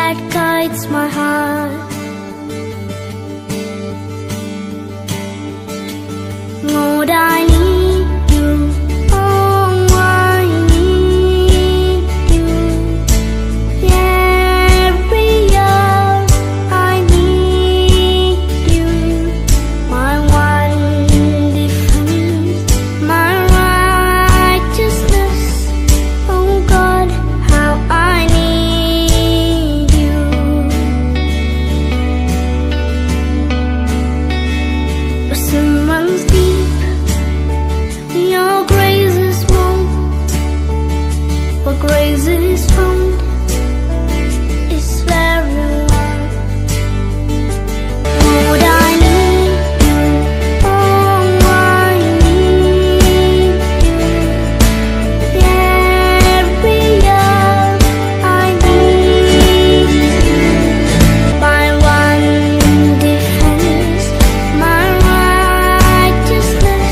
that guides my heart. Lord, I need you. Oh, I need you. Every hour I need you. My one defense, my righteousness. Oh God, how I need you. The sun runs deep. Your grace is warm, but grace is found is very long. Lord, I need you. Oh, I need you. Every hour I need you. My one defense, my righteousness.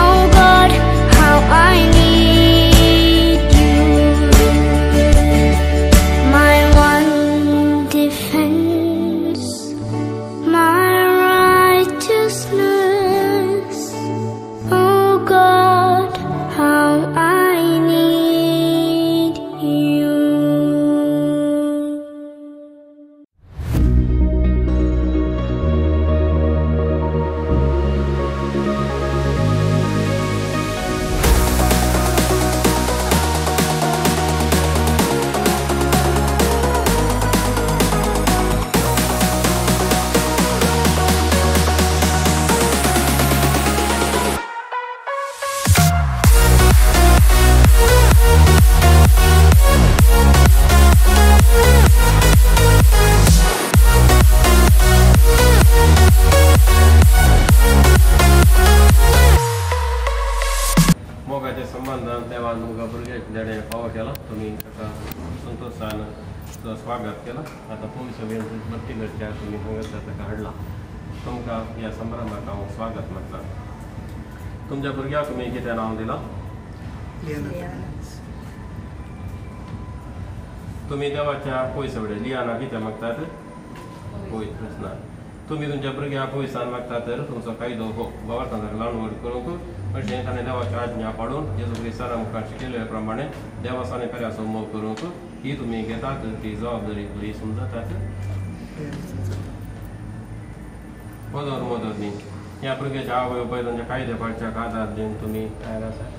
Oh God, how I need you. My one defense, my righteousness. Oh God, how I need you. मोगाच्या संबंधान देवान मुगा भुरग्याक देणे फावो केला तुम्ही ताका संतोषान स्वागत केला आता पोलीस सभेन भरती करच्या तुम्ही पंगत ताका हाडला तुमकां ह्या संभ्रमाक हांव स्वागत म्हटला तुमच्या भुरग्याक तुमी कितें नांव दिलां तुम्ही देवाच्या पयस फुडें लियाना कितें मागतात पयस ना तुम्ही तुमच्या भुरग्याक पयसान मागता तर तुमचो कायदो भोवतांक लावण करूंक अशें ताणें देवाची आज्ञा पाडून जेजू क्रिस्ताना मुखार शिकयले प्रमाणे देवासाने कार्याचो मोग करूंक ही तुमी घेतात ती जबाबदारी बरी समजतात मदत मदत न्ही ह्या भुरग्याच्या आवय पळय तांच्या कायदे पाडच्याक आदार दिवन तुमी तयार आसात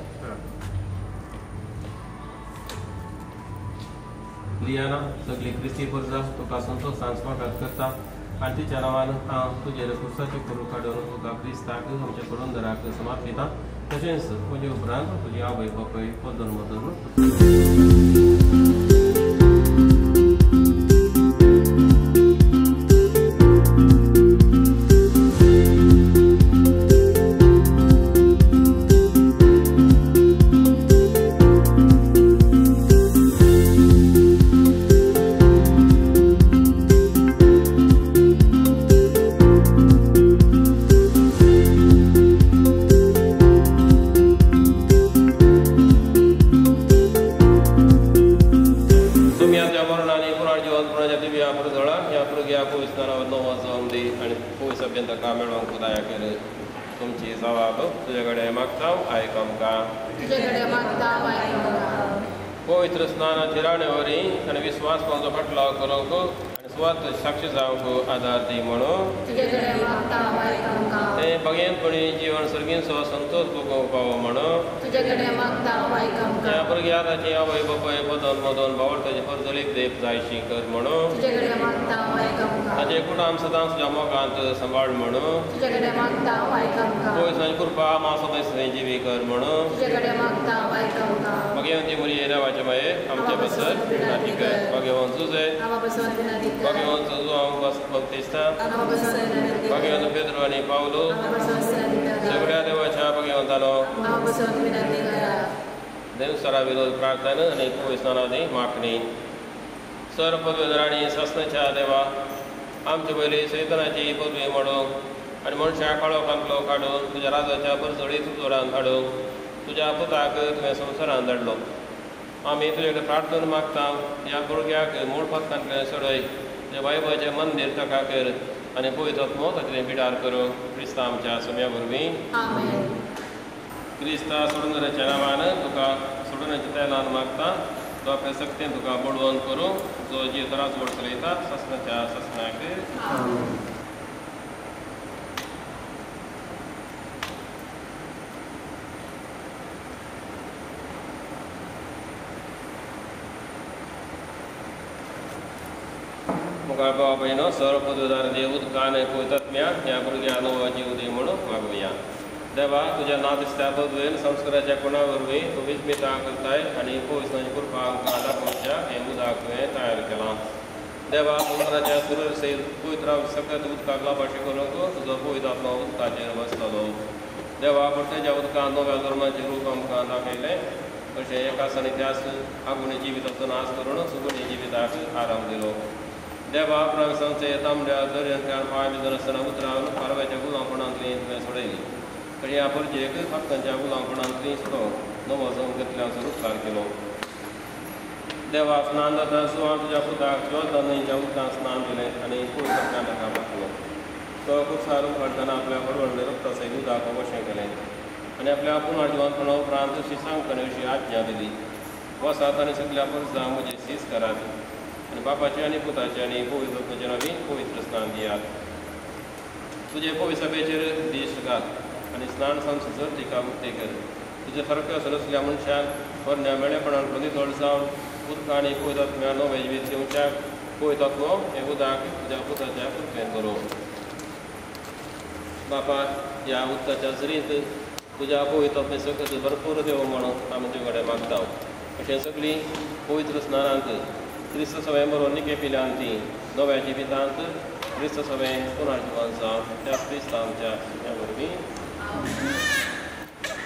लियाना सगळी क्रिस्ती परजा तुका संतोषान स्वागत करता आनी तिच्या नांवान हांव तुजेर कुर्साचें करून काडून तुका क्रिस्ताक आमच्या कुडोंदराक समार्पिता तशेंच तुजे उपरांत तुजी आवय बापूय पदर मदर तुमची जबाब तुझे कडेन मागता आयक आमकां पवित्र स्नानाची राणेवरी आनी विस्वास पावचो फाटलाव करूंक आनी स्वार्थ साक्षी जावंक आदार दी म्हणून ते भगेनपणी जीवन सर्गींचो संतोष भोगोवंक पावो म्हणून त्या भुरग्याक ताची आवय बापूय बदोन मदोन भावताचे परजलीक देख जायशी कर म्हणून ताचे कुटाम सदां तुज्या मोगांत सांबाळ म्हणून पयसांची कृपा मा सदां जिवी कर म्हणून भगवंती मुरी देवाचे माये आमचे बद्दल विनंती कर भगवंत तुझे भगवंत तुजो हांव बप्तिस्ता भगवंत पेद्रो आनी पावलो सगळ्या देवाच्या भगवंतालो देवसरा विरोध प्रार्थना आनी पयसांनी मागणी सर पदवीधरांनी सस्नाच्या देवा आमचे पयली सैतानाची पदवी मोडूंक आनी मनशाक काळोखांतलो काडून तुज्या राजाच्या परजळीत उजोडांत हाडूंक तुज्या पुताक तुवें संवसारांत धाडलो आम्ही तुझ्याकडे प्रार्थना मागता या भुरग्याक मूळ पथकांतल्यान सोडय त्या बायबाचें मंदीर ताका कर आनी पवित्र आत्मो तातूंत पिडार करूं क्रिस्ता आमच्या सुम्या वरवीं क्रिस्ता सोडूनच्या नांवान तुका सोडूनच्या तेलान मागता तो आपल्या सक्तीन तुका बळवंत करूं जो जीव तरास वड चलयता ससनाच्या ससनाक मुखार बाबा बहिणो सर्व पदवीदार देव उदकान पवित्रात्म्या ह्या भुरग्या नवो जीव दी म्हणून मागुया देवा तुझ्या नादिसत्या पदवेन संस्काराच्या कोणा वरवीं तूं विस्मिता करताय आनी पवित्राची कृपा आमकां दाखोवच्या हें उदक तुवें तयार केलां देवा सुंदराच्या सुरर सयत पवित्र सकत उदकाक लावपा शिकोवंक तुजो पवित्र आत्मा उदकाचेर बसतलो देवा परतेच्या उदकान नव्या धर्माचें रूप आमकां दाखयलें अशें एका सानिध्यास आगुणी जिविताचो नाश करून सुगुणी जिविताक आराम दिलो देवा प्रवेशांचे तांबड्या दर्यांतल्यान पांय भितर आसतना उतरावन पारव्याच्या गुलामपणांतली तुवें सोडयली आनी ह्या परजेक हक्कांच्या गुलामपणांतली सोडोवंक नवो जावन घेतल्याचो उपकार केलो देवा स्नान जाता सुवाळ तुज्या पुताक ज्योत न्हंयच्या उदकांत स्नान दिलें आनी पवित्र ताका मागलो तो खुबसार उखडटना आपल्या व्हडव्हडले रक्ता सयत उदक अवश्य केलें आनी आपल्या पुनर जिवंतपणा उपरांत अशी सांगतणी अशी आज्ञा दिली वसात आनी सगळ्या परसां म्हजे सीस करात आनी बापाचे आनी पुताचे आनी पवित्र नांवी पवित्र स्नान दियात तुजे पवित्र सभेचेर दीश घाल आनी स्नान संसर तिका मुक्ती कर तुजे सारक्या सरसल्या मनशाक पोरण्या मेळेपणान प्रतितोड जावन उदका आनी पवित्र आत्म्या नवे जिवीत दिवच्याक पवित्र आत्मो हें उदक तुज्या पुताच्या कृपेन करूं बापा ह्या उदकाच्या झरींत तुज्या पवित्र आत्मे सकत भरपूर देव म्हणून आमी तुजे कडेन मागता अशें सगळीं पवित्र स्नानांत क्रिस्त सभे बरोवन निकेपिल्यांत ती नव्या जिवितांत क्रिस्त सभे पुनर्जिवन जावन त्या क्रिस्त आमच्या ह्या वरवीं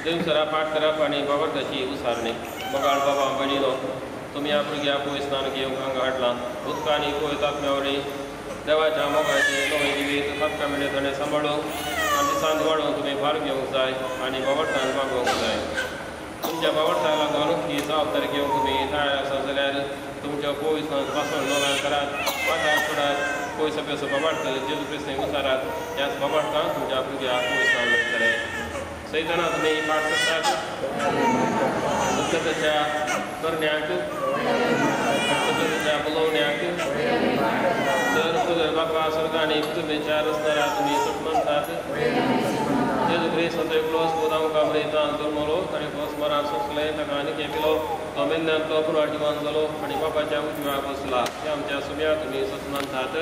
देवसरा पाठ करप आनी बाबरताची उसारणी बगाळ बाबा भयणीनो तुमी ह्या भुरग्याक पळय स्नान घेवंक हांगा हाडलां उदका आनी पवित्र आत्म्या वरवीं देवाच्या मोगाचें नवें जिवीत हक्का मेळ्ळे ताणें सांबाळूंक आनी दिसांत वाडोवंक तुमी भार घेवंक जाय आनी बाबरतान वागोवंक जाय तुमच्या बाबरताक लागून ही जबाबदारी घेवंक तुमी तयार आसा जाल्यार तुमच्या पवित्र पासून नव्यान करात वाटार पडात पयस पेसो बाबाडटा जेजू क्रिस्तांक उसारात ह्याच बाबाडटांक तुमच्या भुरग्याक पवित्रान लागतले सैताना तुमी पाठ करतात उदकाच्या करण्याक उदकाच्या बुलोवण्याक तर तुजे बापा स्वर्गांनी तुमेच्या रस्त्यार तुमी सुटमंतात जेजू क्रिस्त तो एकलोच बोध आमकां बरयता जल्मलो ताणें स्मरान सोंसलें ताका आनी केपिलो तो मेल्ल्यान तो पुनर्जिवन जालो आनी बापाच्या उजव्याक बसला ते आमच्या सुम्या तुमी ससमंतात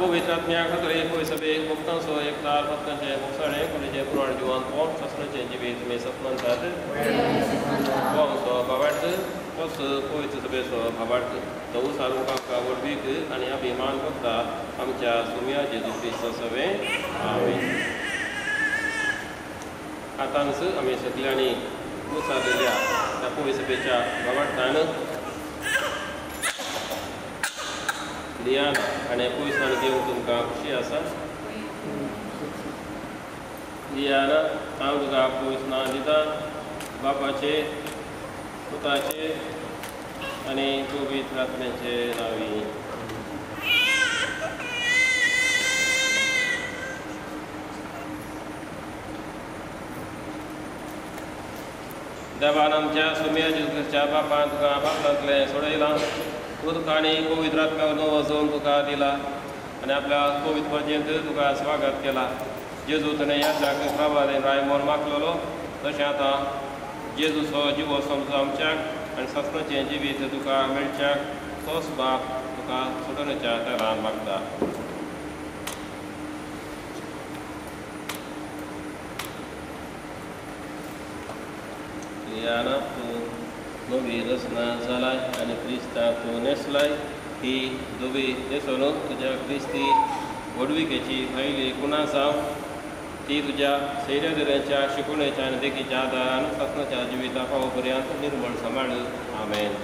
पवित्र आत्म्या खातीर पळय सभेक मुक्तांचो एकतार भक्तांचें मुक्साळें कोणीचें पुनर्जिवन कोण ससनाचें जिवीत तुमी ससमंतात कोणचो भावार्थ तोच पवित्र सभेचो भावार्थ तो उसारूंक आमकां वडवीक आनी अभिमान करता आमच्या सुम्या जेजू क्रिस्त सभे आमीन आतांच आमी सगळ्यांनी उसारलेल्या त्या पवित्र सभेच्या भावार्थान लियान आनी पवित्रान घेवंक तुमकां खुशी आसा लियान हांव तुका पवित्र नांव दिता बापाचे पुताचे आनी पवित्र आत्म्याचे नांवी देवान आमच्या सुम्या जेजूच्या बापान तुका बापलांतलें सोडयलां उदका आनी पवित्र आत्म्याक नवो जावन तुका दिला आनी आपल्या पवित्र पर्यंत तुका स्वागत केला जेजू ताणें ह्या जाग प्रभादेन रायमोन मागलेलो तशें आतां जेजूचो जिवो समजो आमच्याक आनी ससनाचें जिवीत तुका मेळच्याक तोच बाप तुका सोडूनच्या तेलान मागता याना तूं नवी रचना जालाय आनी क्रिस्ताक तूं नेसलाय ही दोवी नेसून तुज्या क्रिस्ती वडविकेची भायली कुणा जावं ती तुज्या सैर्यदऱ्याच्या शिकवणेच्या आनी देखीच्या आदारान ससनाच्या जिविता पावो पर्यंत निर्मळ सांबाळ आमेन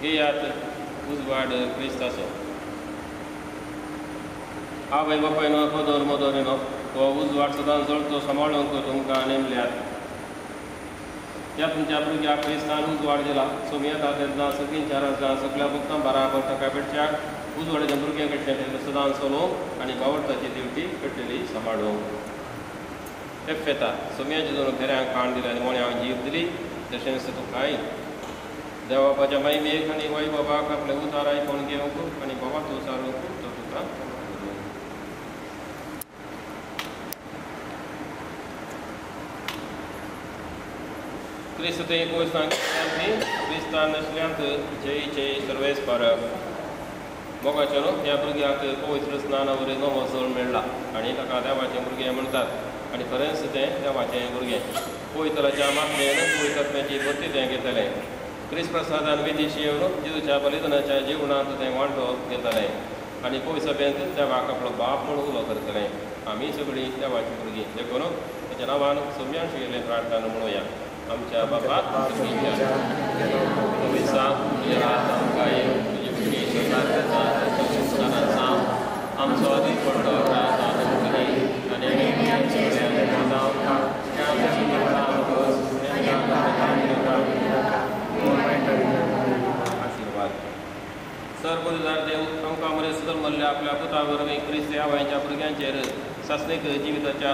घेयात उजवाड क्रिस्ताचो आवय बापायनो पदोर मदोर तो उजवाड सदां जळतो सांबाळूंक तुमकां नेमल्यात. त्या तुमच्या भुरग्याक क्रिस्तान उजवाड दिला. सोमी येता तेन्ना सगळींच्या राजां सगळ्या भक्तां बराबर ताका पेटच्याक उजवाडाच्या भुरग्यां कडल्यान सदां चलोवंक आनी बावडताची दिवटी पेटलेली सांबाळूंक. एफेता सोम्याची दोन फेऱ्यांक काण दिली आनी मोण्याक जीव दिली. तशेंच तुकांय देवा बापाच्या महिमेक आनी वै बाबाक आपले उतार आयकोन घेवंक आनी बाबाक उचारूंक तो तुका. क्रिस्त ते पोयसांक क्रिस्तान नसल्यांत जयचे सर्वेस्परक मोगाच्या न्हू ह्या भुरग्याक पवित्र स्नानावरी नवो जल्म मेळ्ळा आनी ताका देवाचें भुरगें म्हणटात. आनी खरेंच तें देवाचें भुरगें पवित्राच्या मातयेन पवित्रात्म्याची भरती तें घेतलें. क्रिस्त प्रसादान विधीशी येवन जेजूच्या बलिदानाच्या जिवनांत तें वांटो घेतलें आनी पवित्र सभेंत देवाक आपलो बाप म्हूण उलो करतलें. आमी सगळीं देवाची भुरगीं देखून तेच्या नांवान सोम्यांशी गेलें प्रार्थना म्हणुया. आमच्या बापाक सगळींच्या पवित्र आमकां तुजी भुरगीं स्वर्गांत येता आमचो दीस पडलो आशीर्वाद. सर्वोदार देव आमकां मरे सुदर मल्ल्या आपल्या पुता वरवीं क्रिस्त आवयांच्या भुरग्यांचेर सासणीक जिविताच्या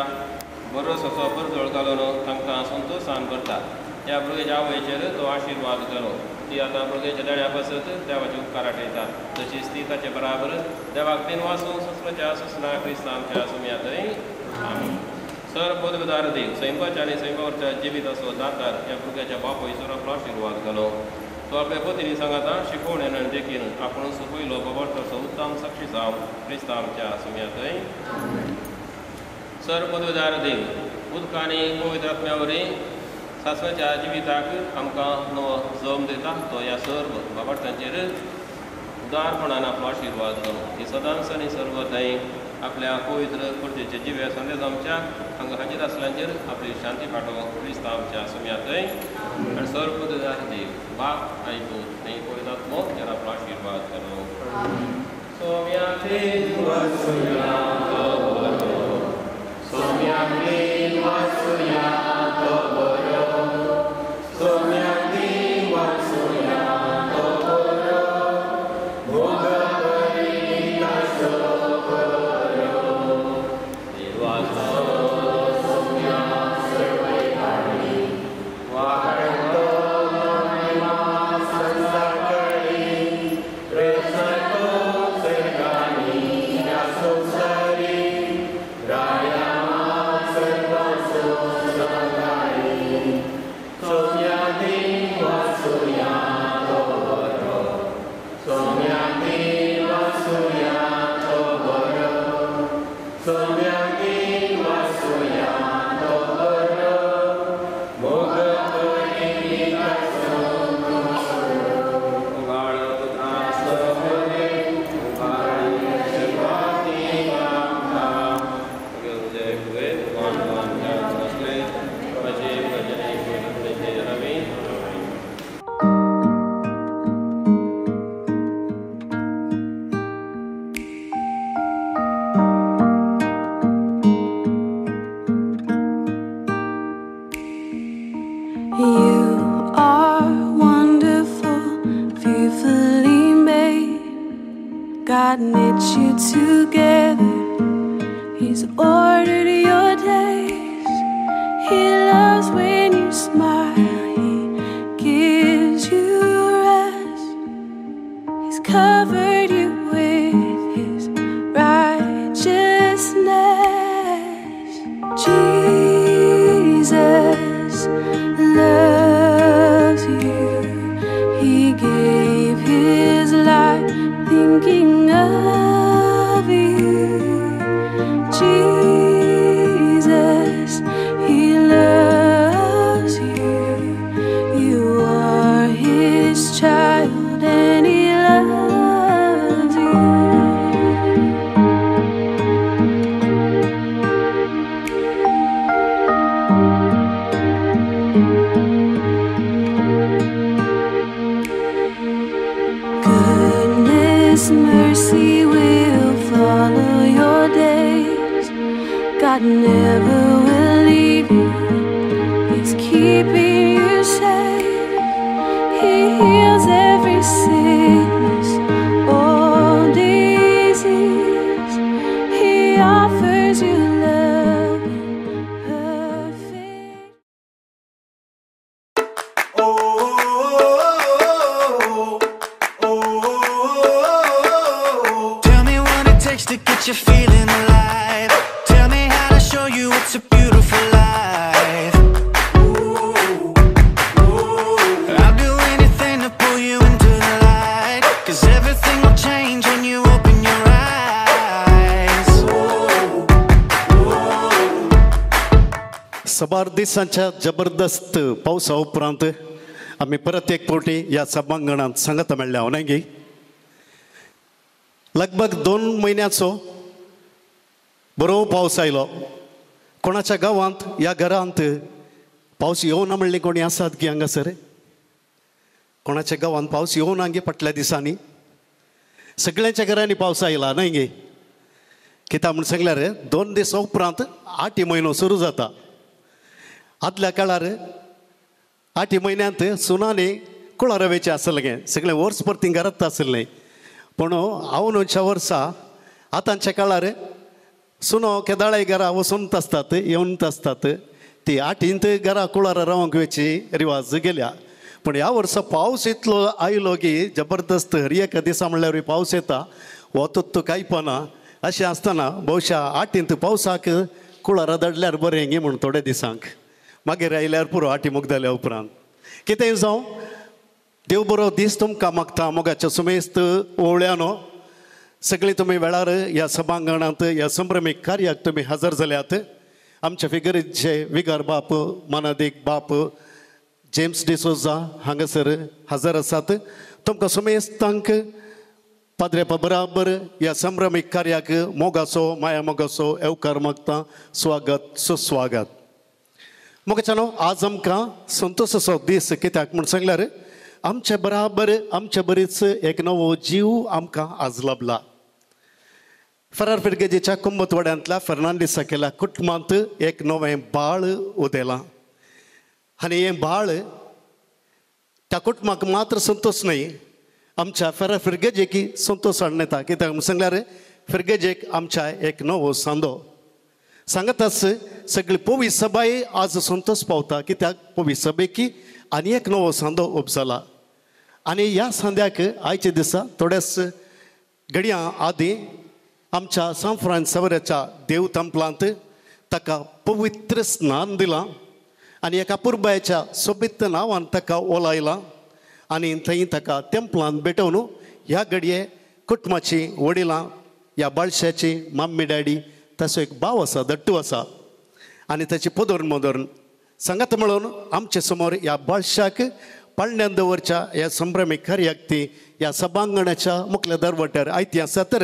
भरोसाचो परजोळ घालून तांकां संतोशान करता. ह्या भुरग्याच्या आवयचेर तो आशिर्वाद केलो. ती आतां भुरग्याच्या देण्या बसत देवाचे उपकार आठयता. तशीच ती ताचे बराबर देवाक तीन वासूं ससलाच्या ससना क्रिस्त आमच्या सुम्यातय. सर्वोदार देव सैमाच्या आनी सैमावरच्या जिवीत असो दातार ह्या भुरग्याच्या बापोयचो आपलो आशिर्वाद घालो. तो आपल्या पत्नी सांगाता शिकवण्यान आनी देखीन आपूण सुपयलो बाबा उत्तम साक्षी जावं क्रिस्त आमच्या सुम्यातय. सर्वोदार देव उदकांनी पवित्र आत्म्यावरी सासणाच्या जिविताक आमकां नवो जल्म दिता. तो ह्या सर्व बाबार्थांचेर उदारपणान आपलो आशिर्वाद घालो. ही सदांच आनी सर्वदाय आपल्या पवित्र कुर्तेचे जिव्या संदेश आमच्या हांगा हाजीर आसल्यांचेर आपली शांती पाठोवंक क्रिस्त आमच्या सुम्यातय. आनी सर्वोदार देव बाप आयकून आनी पवित्र आत्मो हेर आपलो आशिर्वाद घालो. सोम्यातय वचुया तो बरो सोम्यातय वचुया तो बरो सोम्यातय वचुया तो बरो भोग करिता God knit you together. He's ordered your days. He loves when you smile. He gives you rest. He's covered you with His righteousness. Jesus loves you. He gave His life thinking of you. Jesus, He loves you. never will leave you. He's keeping you safe. He heals every sickness, all disease. He offers you love in perfect. Tell me what it takes to get you feeling alive. Tell me how to show you it's a beautiful life. I'll do anything to pull you into the light, 'cause everything will change when you open your eyes. सबार दिसांच्या जबरदस्त पावसा उपरांत आम्ही परत एक फावटी ह्या सभांगणात सांगता मेळ्ळ्या हांव लगभग 2 म्हयन्याचो बरो पावस आयलो. कोणाच्या गांवांत ह्या घरांत पावस येवना म्हणलें कोणी आसात की हांगासर? कोणाच्या गांवांत पावस येवना गे फाटल्या दिसांनी? सगळ्यांच्या घरांनी पावस आयला न्हय गे. कित्याक म्हूण सांगल्यार 2 दीस उपरांत 8 म्हयनो सुरू जाता. आदल्या काळार 8 म्हयन्यांत सुनांनी कुळां रवेचें आसलें गे. सगळें वर्स परती घरांत आसलें. पूण हांव 9 वर्सां आतांच्या काळार सुनो केदाळे घरा वचून आसतात, येवन आसतात. ती 8 घरा कुळार रावंक वेची रिवाज गेल्या. पूण ह्या वर्सा पावस इतलो आयलो की जबरदस्त हर एका दिसा म्हणल्यार पावस येता वतत कांय पना अशें आसतना भोवशा 8 पावसाक कुळार दडल्यार बरें गे म्हूण थोडे दिसांक. मागीर आयल्यार पुरो 8 मोग जाल्या उपरांत कितेंय जावं देव बरो दीस तुमकां मागता. मोगाच्या सुमेस्त ओवळ्यानो सगळीं तुमी वेळार ह्या सभांगणांत ह्या संभ्रमीक कार्याक तुमी हजर जाल्यात. आमच्या फिगरीचे विगार बाप मानादीक बाप जेम्स डिसोजा हांगासर हजर आसात. तुमकां सुमेस्तांक पाद्रेपा बराबर ह्या संभ्रमीक कार्याक मोगाचो माया मोगाचो येवकार मागता. स्वागत सुस्वागत. मोगाच्यानो आज आमकां संतोशाचो दीस. कित्याक म्हूण सांगल्यार आमच्या बराबर आमच्या बरीच एक नवो जीव आमकां आज लाभला. फरार फिरगेजेच्या कुंभतवाड्यांतल्या फर्नांडीस केल्या कुटुंबांत एक नवें बाळ उदेलां. आनी हें बाळ त्या कुटुंबाक मात्र संतोश न्हय, आमच्या फरार फिरगेजेकी संतोश हाडून येता. कित्याक सांगल्यार फिरगेजेक आमच्या एक नवो सांदो. सांगताच सगळी पोवी सभाय आज संतोश पावता. कित्याक पोवी सभेकी आनी एक नवो सांदो उपजला. आनी ह्या सांद्याक आयच्या दिसा थोड्याच घडयां आदीं आमच्या सान फ्रांसिसाच्या देव तंपलांत ताका पवित्र स्नान दिलां आनी एका पुरबायच्या सोबीत नांवान ताका ओलायलां. आनी थंय ताका तेंपलांत भेटोवन ह्या घडये कुटुंबाची वडिलां ह्या बाळशाची मम्मी डॅडी ताचो एक भाव आसा, दट्टू आसा आनी ताची पोदोरण मोदोरण सांगात मेळून आमचे समोर ह्या बाळशाक पाळण्यान दवरच्या ह्या संभ्रमीक कार्याक ती ह्या सभांगणाच्या मुखल्या दरवट्यार आयती आसा तर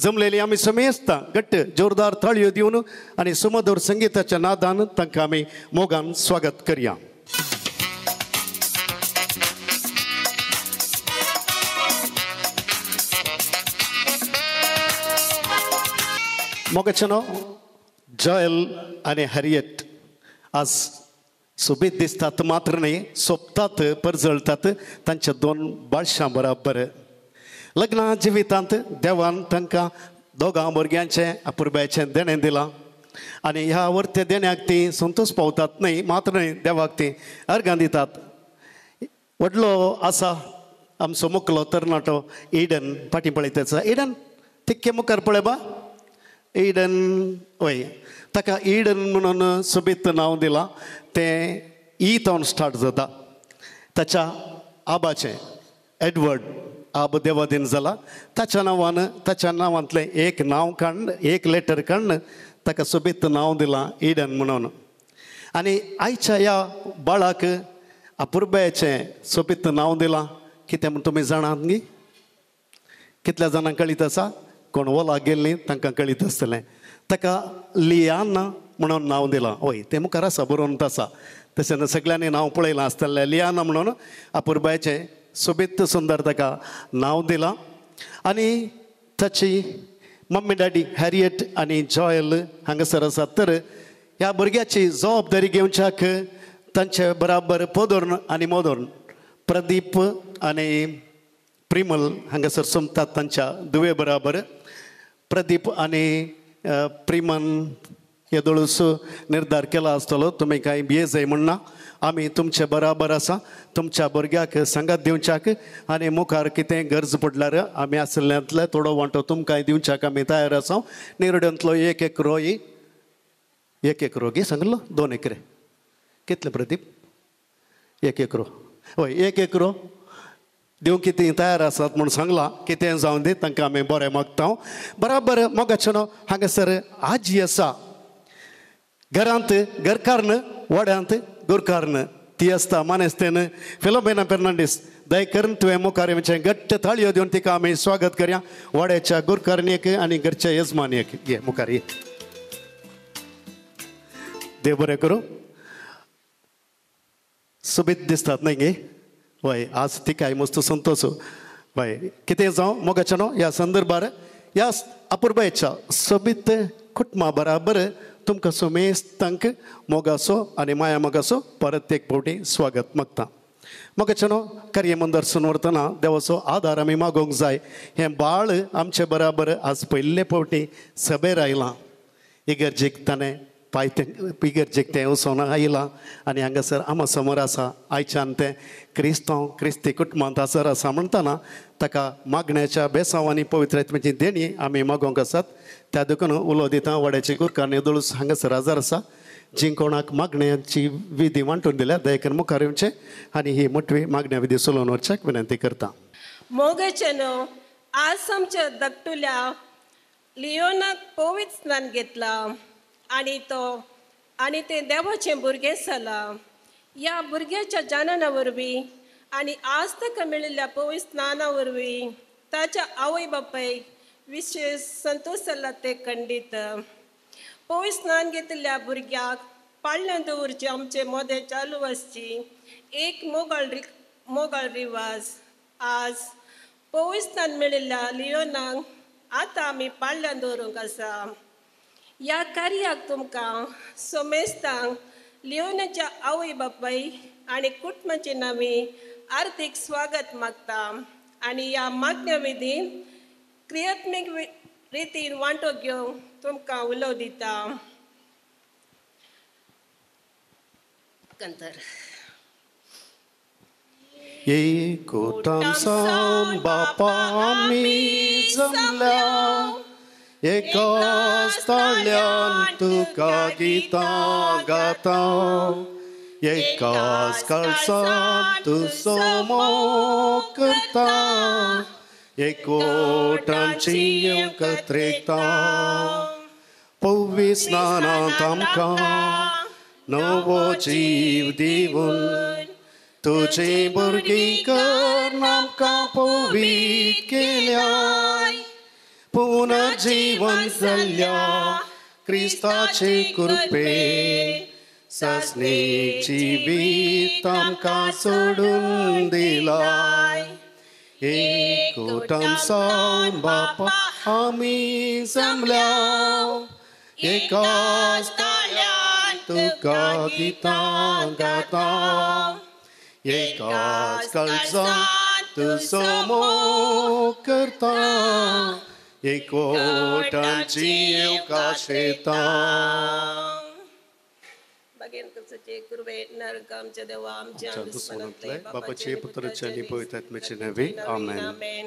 जमलेली आमी समेस्तां घट्ट जोरदार ताळयो दिवन आनी सुमधुर संगीताच्या नादान तांकां आमी मोगान स्वागत करया. मोगाच्यानो जॉयल आनी हॅरियट आज सोबीत दिसतात मात्र न्ही, सोबतात परजळतात तांच्या 2 बाळशां बराबर. लग्ना जिवितांत देवान तांकां दोगां भुरग्यांचें अपुरबायेचें देणें दिलां आनी ह्या वर्त्या देण्याक ती संतोश पावतात न्ही, मात्र न्ही देवाक ती अर्गां दितात. व्हडलो आसा आमचो मुखलो तरणाटो इडन फाटीं पळयता. इडन तिक्के मुखार पळय बा. इडन वय ताका इडन म्हणून सोबीत नांव दिलां. तें तावन स्टार्ट जाता. ताच्या आबाचें एडवर्ड आब देवादीन जाला. ताच्या नांवांतलें एक नांव काडून एक लेटर काडून ताका सोबीत नांव दिलां इडन म्हणून. आनी आयच्या ह्या बाळाक अपुरबायेचें सोबीत नांव दिलां. कितें म्हूण तुमी जाणात न्ही? कितल्या जाणांक कळीत आसा? कोण ओलाक गेल्लीं तांकां कळीत आसतलें. ताका लियाना म्हणून नांव दिलां. हय तें मुखार आसा, बरोवन आसा. तशें सगळ्यांनी नांव पळयलां आसतलें. लियाना म्हणून अपुरबायेचें सोबीत सुंदर ताका नांव दिलां. आनी ताची मम्मी डॅडी हॅरियट आनी जॉयल हांगासर आसात. तर ह्या भुरग्याची जबाबदारी घेवच्याक तांचे बराबर पोदोर्न आनी मोदोर्न प्रदीप आनी प्रिमल हांगासर सोमतात तांच्या दुवे बराबर. प्रदीप आनी प्रिमन येदोळूस निर्धार केला आसतलो तुमी कांय भियेजाय म्हणना. आमी तुमचे बराबर आसा तुमच्या भुरग्याक सांगात दिवच्याक आनी मुखार कितें गरज पडल्यार आमी आसल्ल्यांतले थोडो वांटो तुमकांय दिवच्याक आमी तयार आसा. निरड्यांतलो एक एकरो एक एकरो गे सांगलो 2 एकरे कितले प्रदीप 1 एकरो हय 1 एकरो दिवंक कितें तयार आसात म्हूण सांगलां. कितें जावं दी तांकां आमी बरें मागता. बराबर मोगाचेनो हांगासर आजी आसा. घरांत घरकान्न वड्यांत गुरकान्न ती आसता मानेस्तेन फिलोमेना फेर्नांडीस. दय करून तुवें मुखार येवचें घट्ट थाळयो दिवन तिका आमी स्वागत करया. वड्याच्या गुरकारणेक आनी घरच्या येजमान्याक घे मुखार ये. देव बरें करूं. सुबीत दिसतात न्हय गे वय आज तिकाय मस्त संतोष वय कितें जावं मोगाचेनो ह्या संदर्भार ह्या अपुर्बायेच्या सोबीत कुटुंबा बराबर तुमकां सोमेस्तांक मोगासो आनी माया मोगासो परत एक फावटी स्वागत मागता. मोगाचेनो कार्य मंदरसून वरतना देवाचो आदार आमी मागोवंक जाय. हें बाळ आमचे बराबर आज पयले फावटी सभेर आयलां. इगर्जेक ताणें इगर्जेक तें वचोन आयलां आनी हांगासर आमा समोर आसा. आयच्यान तें क्रिस्ती कुटुंबांत आसर आसा म्हणटना ताका मागण्याच्या बेसांव आनी पवित्रत्वाची देणी आमी मागोवंक आसात. त्या देखून उलो दिता वड्याचे गुरकारणे दोळूस हांगासर हजर आसा. जी कोणाक मागण्याची विधी वांटून दिल्या दयेकन मुखार येवचें आनी ही मोठवी मागण्या विधी चलोवन वचच्याक विनंती करता. मोगाचेनो आज आमच्या धाकटुल्या लिओनाक पवित्र स्नान घेतलां आनी तें देवाचें भुरगें जालां. ह्या भुरग्याच्या जानाना वरवीं आनी आज ताका मेळिल्ल्या पवित्र स्नाना वरवीं ताच्या आवय बापायक विशेश संतोश जाला ते खंडीत. पवित्र स्नान घेतिल्ल्या भुरग्याक पाळण्यां दवरचें आमचें मोदें चालू आसची एक मोगाळ रिवाज. आज पवित्र स्नान मेळिल्ल्या लिओनाक आतां आमी पाळण्यां दवरूंक आसा. ह्या कार्याक तुमकां सोमेस्तांक लिओनाच्या आवय बापाय आनी कुटुंबाचे नांवी आर्थीक स्वागत मागता आनी ह्या मागण्या विधीन क्रियात्मीक रितीन वांटो घेवंक तुमकां उलो दिता. कंतर एकूटान सावन बापा आमी जमल्या एकाच ताळ्यान तुका गितां गाता. एकाच कळसात तूं सोमो करता. एकवटांची एकत्रिता पवित्र स्नानांत आमकां नवो जीव दिवन तुजें भुरगीं कर आमकां पवित्र केल्या. पुनर्जीवन जाल्ल्या क्रिस्ताचे कृपे सासणेक जिवीत आमकां सोडून दिलाय. एकूटान सावन बापा आमी जमल्या एकाच ताळ्यान तुका गितां गाता. एकाच कळसात तूं सोमो करता. एकवटांची येवकाशेता. आमच्या देवा आमच्या बापाचे पुत्राचे आनी पवित्र आत्म्याचे नांवे आमेन.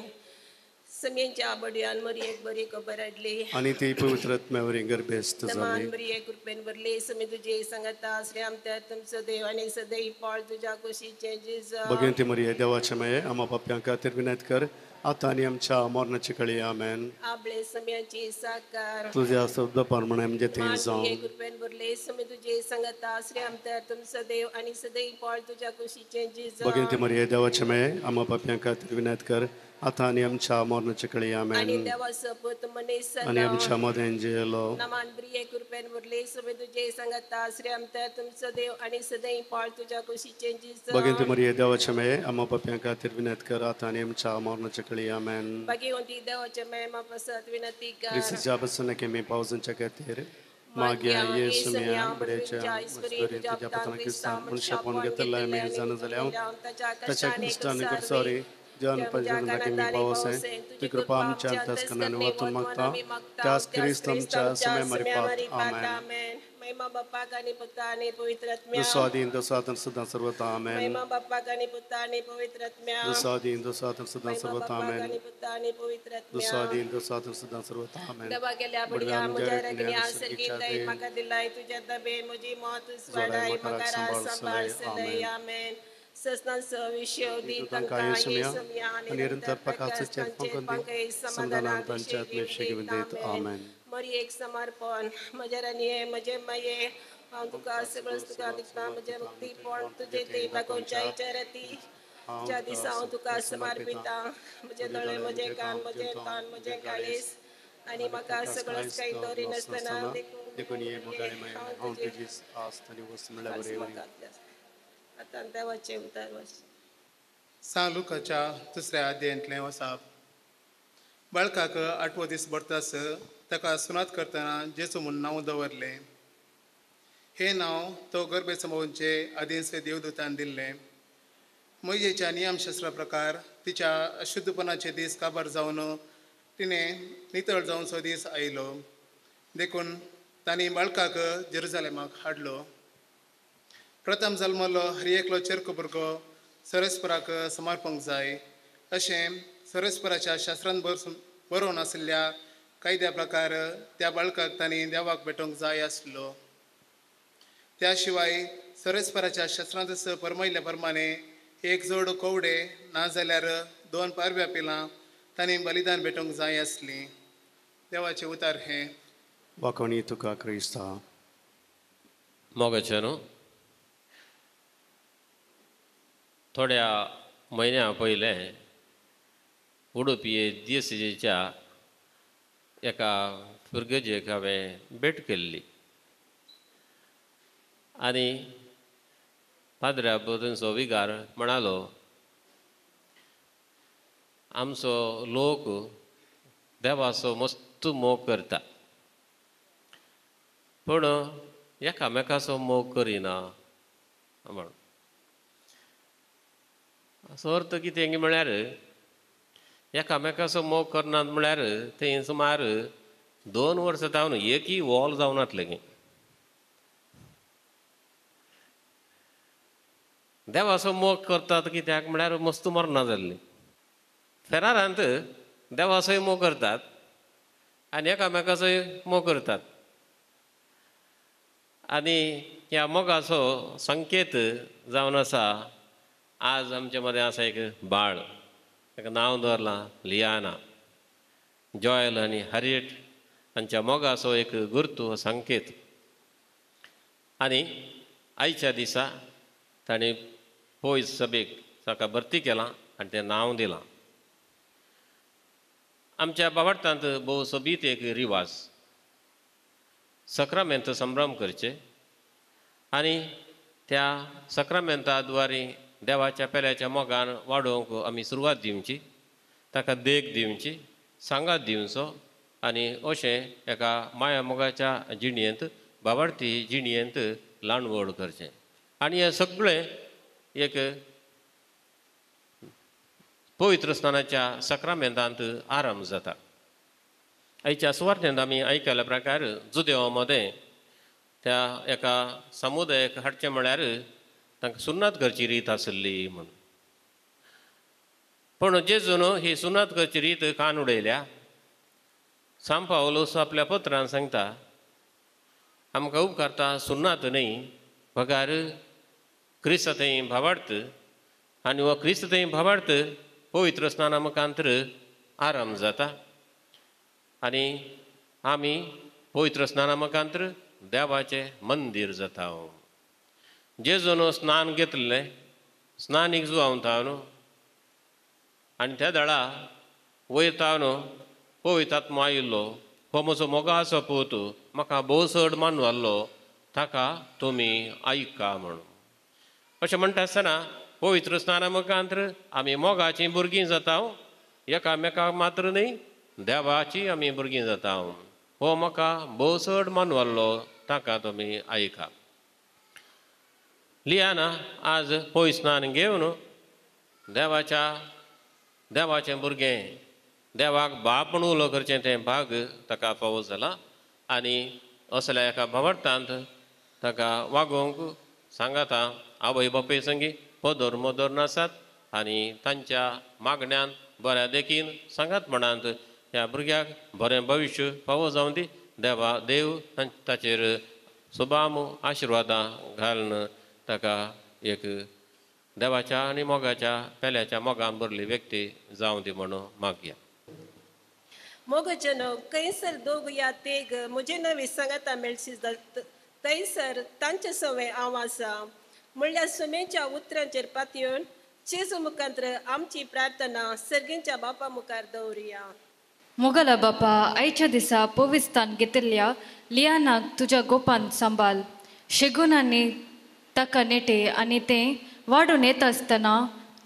सगळ्यांच्या आबड्यान मरी एक बरी खबर हाडली आनी ती पवित्र आत्म्यावरी गर्भेस्त जाली. बरी एक कृपेन भरली समी तुजे सांगता श्रेम त्या तुमचो देव आनी सदैव पाळ तुझ्या कुशीचे जिजा. भगवंती मरिये देवाचे माये आम्हा पाप्यां खातीर विनंती कर आतां आनी आमच्या मरणाचे कळी आमेन. आपले सगळ्यांची साकार तुझ्या शब्द प्रमाणे म्हणजे थंय जावं. कृपेन भरले समी तुजे सांगता श्रेम त्या तुमचो देव आनी सदैव पाळ तुझ्या कुशीचे जिजा. भगवंती मरिये देवाचे माये आम्हा पाप्यां खातीर विनंती कर आतां आनी आमच्या मरणाचे कळी आनी आमेन. देवाचो पुत्र मनीस आनी आमच्या मदें जेलो नमान बरी कृपेन भरले समी तुजे सांगता श्रेम त्या तुमचो देव आनी सदैव पाळ तुझ्या कुशीचे जिजा. भगवंती मरिये देवाचे माये आम्हा पाप्यां खातीर विनंती कर आतां आनी आमच्या मरणाचे सकळी आमेन भाग्यवंती देवाचे महिमा प्रसाद विनंती कर क्रिस्ताच्या बसनाके मी पावसांच्या खातीर मागया येसू म्या बड्याच्या मस्करीन तुझ्या पतना क्रिस्ता मनुष्य पावन घेतला मी जाणं जाल्या त्याच्या क्रिस्ताने कर सॉरी जन पंजनाके मी पावस आहे ती कृपा आमच्या अंतस्करणाने वाचून मागता त्याच क्रिस्तांच्या समय मरी पात आमेन महिमा बाप्पा आणि पुत्रा आणि पवित्र आत्म्या दुस्वाधीन दुस्वातन सदा सर्वता आमेन महिमा बाप्पा आणि पुत्रा आणि पवित्र आत्म्या दुस्वाधीन दुस्वातन सदा सर्वता आमेन आणि पुत्रा आणि पवित्र आत्म्या दुस्वाधीन दुस्वातन सदा सर्वता आमेन दबा गेल्या बढिया मुझे रगनी आसर की दई मका दिलाई तुझे दबे मुझी मौत स्वडाई मकारा संभाळ सलई आमेन सस्तान विषय दी तंका येसुमिया निरंतर प्रकाशाचे पंखे समाधानांच्या देत आमेन मरी एक समर्पण म्हजे रनिये म्हजे मये हांव तुका सगळं तुका दिसता म्हजे मुक्ती पण तुझे ते लागोंच्या इचारती ज्या दिसा हांव तुका समर्पिता म्हजे दोळे म्हजे कान म्हजे काळीस आणि म्हाका सगळंच काही दोरी नासतना देखून ये मोगाळे माय हांव तुजी आस्त आनी वस्त म्हणल्यार बरे बरे आतां देवाचे उतार वच सांग लुकाच्या 2ऱ्या अध्यायांतलें वसाप बाळकाक 8वो दीस भरतास ताका सुनात करतना जेसू म्हूण नांव दवरलें हें नांव तो गर्भे संभोवचे आदींचे देवदूतान दिल्लें मोयेच्या नियमशास्त्रा प्रकार तिच्या अशुद्धपणाचे दीस काबार जावन तिणें नितळ जावचो दीस आयलो देखून तांणी बाळकाक जेरुजालेमाक हाडलो प्रथम जल्मलो हर एकलो चेरको भुरगो सरस्पराक समर्पंक जाय अशें सरस्पराच्या शास्त्रांत बरोवन आशिल्ल्या कायद्या प्रकार त्या बाळकाक तांणी देवाक भेटोवंक जाय आसलो त्या शिवाय सरस्पराच्या शास्त्रांत परमयल्या प्रमाणे एक जोड कोवडे नाजाल्यार 2 पारव्या पिलां तांणी बलिदान भेटोवंक जाय आसली देवाचें उतार हें वाकोणी तुका क्रिस्ता मोगाचें न्हू थोड्या म्हयन्या पयलें उडुपी DSCच्या एका भुरग्याचेक हांवें भेट केल्ली आनी पाद्र्या बदनचो विगार म्हणालो आमचो लोक देवाचो मस्त मोग करता पूण एकामेकाचो मोग करिना म्हणून असो अर्थ कितें म्हळ्यार एकामेकाचो मोग करनात म्हळ्यार थंय सुमार 2 वर्सां जावन एकय वॉल जावनातलें गे देवाचो मोग करतात कित्याक म्हळ्यार मस्त मरना जाल्ली फेरारांत देवाचोय मोग करतात आनी एकामेकाचोय मोग करतात आनी ह्या मोगाचो संकेत जावन आसा आज आमचे मदें आसा एक बाळ ताका नांव दवरलां लियाना जॉयल आनी हॅरिएट हांच्या मोगाचो एक गुर्तू संकेत आनी आयच्या दिसा ताणें पोयस सभेक ताका भरती केलां आनी तें नांव दिलां आमच्या बाबार्थांत भोव सोबीत एक रिवाज सक्रामेंत संभ्रम करचे आनी त्या सक्रामेंता द्वारे देवाच्या पेल्याच्या मोगान वाडोवंक आमी सुरवात दिवची ताका देख दिवची सांगात दिवचो आनी अशें एका माया मोगाच्या जिणयेंत बाबार्थी जिणयेंत ल्हानवड करचें आनी हें सगळें एक पवित्र स्नानाच्या सक्रामेंतांत आरंभ जाता आयच्या सुवार्थेंत आमी आयकल्या प्रकार जुदेवा मदें त्या एका समुदायाक हाडचें म्हळ्यार तांकां सुन्नात करची रीत आसली म्हणून पूण जेजून ही सुन्नात करची रीत कान उडयल्या सांत पावलोस आपल्या पत्रांत सांगता आमकां उपकारता सुन्नात न्ही पगार क्रिस्त थंय भावार्थ आनी हो क्रिस्त थंय भावार्थ पवित्र स्नाना मुखांतर आरंभ जाता आनी आमी पवित्र स्नाना मुखांतर देवाचें मंदीर जाता जेजून स्नान घेतलें स्नानीक जुवावता न्हू आनी त्या दळा वयता न्हू पवित्र आत्मा आयिल्लो हो म्हजो मोगाचो पूत म्हाका भोवसड मानू आहलो ताका तुमी आयका म्हणून अशें म्हणटा आसतना पवित्र स्नाना मुखांतर आमी मोगाचीं भुरगीं जाता एकामेकाक मात्र न्ही देवाची आमी भुरगीं जाता. हो म्हाका भोव चड मानवल्लो ताका तुमी आयका. लियाना आज पळय स्नान घेवन देवाचें भुरगें देवाक बाप म्हणून उलो करचें तें भाग ताका फावो जाला. आनी असल्या एका भावार्थांत ताका वागोवंक सांगाता. आवय बापूय संगी पदर मदर नासात आनी तांच्या मागण्यान बऱ्या देखीन सांगात म्हणांत ह्या भुरग्याक बरें भविश्य फावो जावं दी. देव ताचेर सुबाम आशिर्वादां घालून ताका एक देवाच्या आनी मोगाच्या पेल्याच्या मोगान भरली व्यक्ती जावं दी म्हणून मागया. मोगजनो कैसर दोग या तेग मुझे नवी सांगाता मेळशी थंयसर तांचे सवय हांव आसा. म्हणल्यार सुमेच्या उतरांचेर पातयेवन जेजू मुखांत्र आमची प्रार्थना सर्गींच्या बापा मुखार दवरुया. मोगला बापा, आयच्या दिसा पविस्तान घेतिल्ल्या लियानाक तुज्या गोपान सांबाळ. शेगुनांनी ताका नेटे आनी तें वाडून येता आसतना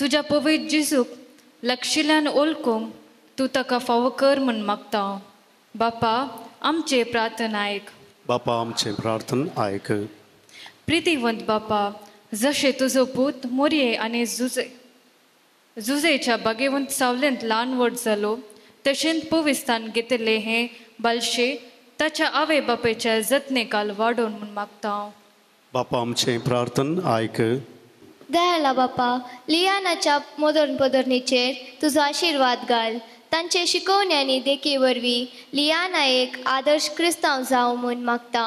तुज्या पवित्र जेजूक लक्षिल्ल्यान ओळखूंक तूं ताका फावो कर म्हूण मागता. बापा, आमचे प्रार्थना आयक. बापा, आमचे प्रार्थना आयक. प्रितीवंत बापा, जशें तुजो पूत मोरये आनी जुजेच्या बागेवंत सावलेंत ल्हान व्हड जालो, तशेंच पविस्तान घेतिल्लें हें बालशे ताच्या आवय बापेच्या जतनेकाल वाडोवन म्हूण मागता. बापा, आमचे प्रार्थना आयक. दयाला बापा, लियानाच्या मोदन पदरणीचेर तुजो आशिर्वाद घाल. तांचे शिकवण्यांनी देखी वरवीं लियाना एक आदर्श क्रिस्तांव जावं म्हूण मागता.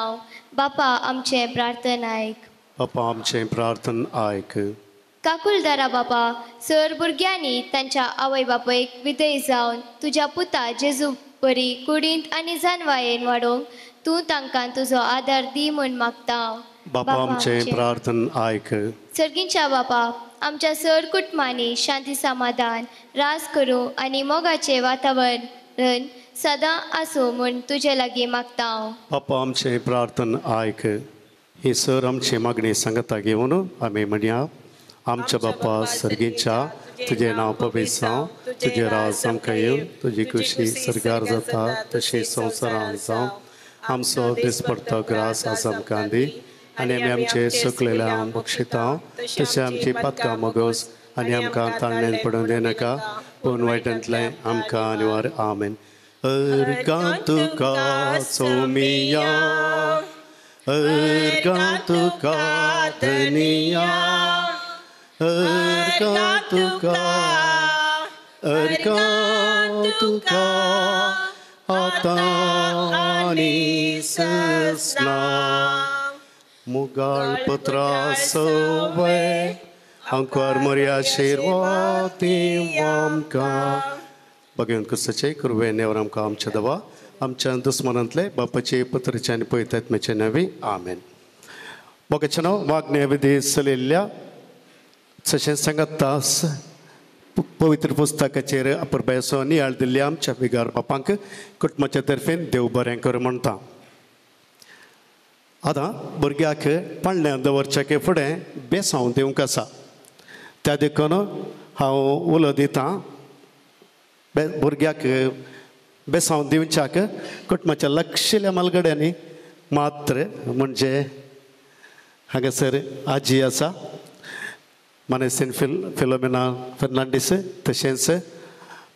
बापा, आमचे प्रार्थना आयक. बापा, आमचे प्रार्थना आयक. काकुलदारा बापा, सर भुरग्यांनी तांच्या आवय बापयक विधेय जावन तुज्या पुता जेजू बरी कुडींत आनी जानवायेन वाडोवंक तूं तांकां तुजो आदार दी म्हूण मागता. बापा, आमचे प्रार्थना आयक. सर्गींच्या बापा, आमच्या सर कुटुंबांनी शांती समाधान रास करूं आनी मोगाचें वातावरण सदां आसूं म्हूण तुजे लागीं मागता. बापा, आमचे प्रार्थना आयक. ही सर आमची मागणी सांगता घेवन आमी म्हणया. आमच्या बापा सर्गींच्या, तुजें नांव पवित्र जावं, तुजें राज आमकां येवं, तुजी खुशी सरकार जाता तशी संवसारांत जावं. आमचो दिसपडटो ग्रास आज आमकां दी आनी आमी आमचे सुकलेल्या बक्षिता तशें आमची पातकां मोगोस आनी आमकां ताळणेन पडूंक दिनाका, पूण वायटांतलें आमकां निवार. आमेन. अर्गां तुका सोमिया, अर्गां तुका धनिया, अर्गां तुका, अर्गां तुका आतां आनी ससना. मुगाळ पत्रा सवय आमकां मोरया आशिर्वादी आमकां. भगवंत कुसाचे कुरवे नेवर आमकां आमच्या दवा आमच्या दुस्मनांतले बापाचे पुत्राचे आनी पवित्रात्म्याचे नवी. आमेन. मोगाचें नांव मागण्या विधी चलिल्ल्या तशें सांगता पवित्र पुस्तकाचेर अपुरबायसो नियाळ दिल्ल्या आमच्या विगार बापांक कुटुंबाच्या तर्फेन देव बरें कर म्हणटा. आतां भुरग्याक पाळण्या दवरचे फुडें बेसांव दिवंक आसा. त्या देखून हांव उलो दितां. भुरग्याक बेसांव दिवच्याक कुटुंबाच्या लक्षिल्ल्या मालगड्यांनी मात्र म्हणजे हांगासर आजी आसा, मानेसीन फिलोमिना फर्नांडीस, तशेंच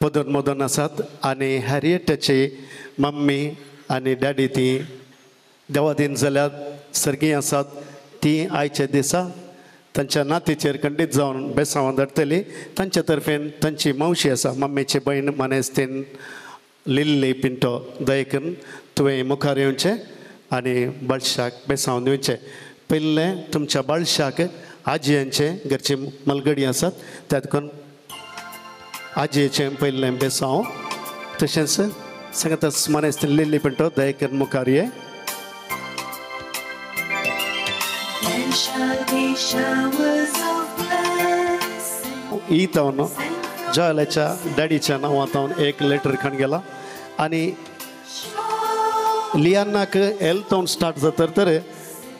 पदन मदन आसात आनी हॅरियटाची मम्मी आनी डॅडी ती देवादीन जाल्यार सर्गी आसात. ती आयच्या दिसा तांच्या नातीचेर खंडीत जावन बेसांवां धाडटली. तांच्या तर्फेन तांची मावशी आसा, मम्मीची भयण मानेस्तीन लिल्ली पिंटो दयेकन तुवें मुखार येवचें आनी बाळशाक बेसांव दिवचें. पयलें तुमच्या बाळशाक आजयेचें घरची मलगडी आसात त्या देखून आजयेचें पयलें बेसांव. तशेंच सांगता मानेस्तीन लिल्ली पिंटो दयेकन मुखार ये. ईतावन जयालाच्या डॅडीच्या नांवांतावन एक लेटर खण गेला आनी लियानाक एलतावन स्टार्ट जाता तर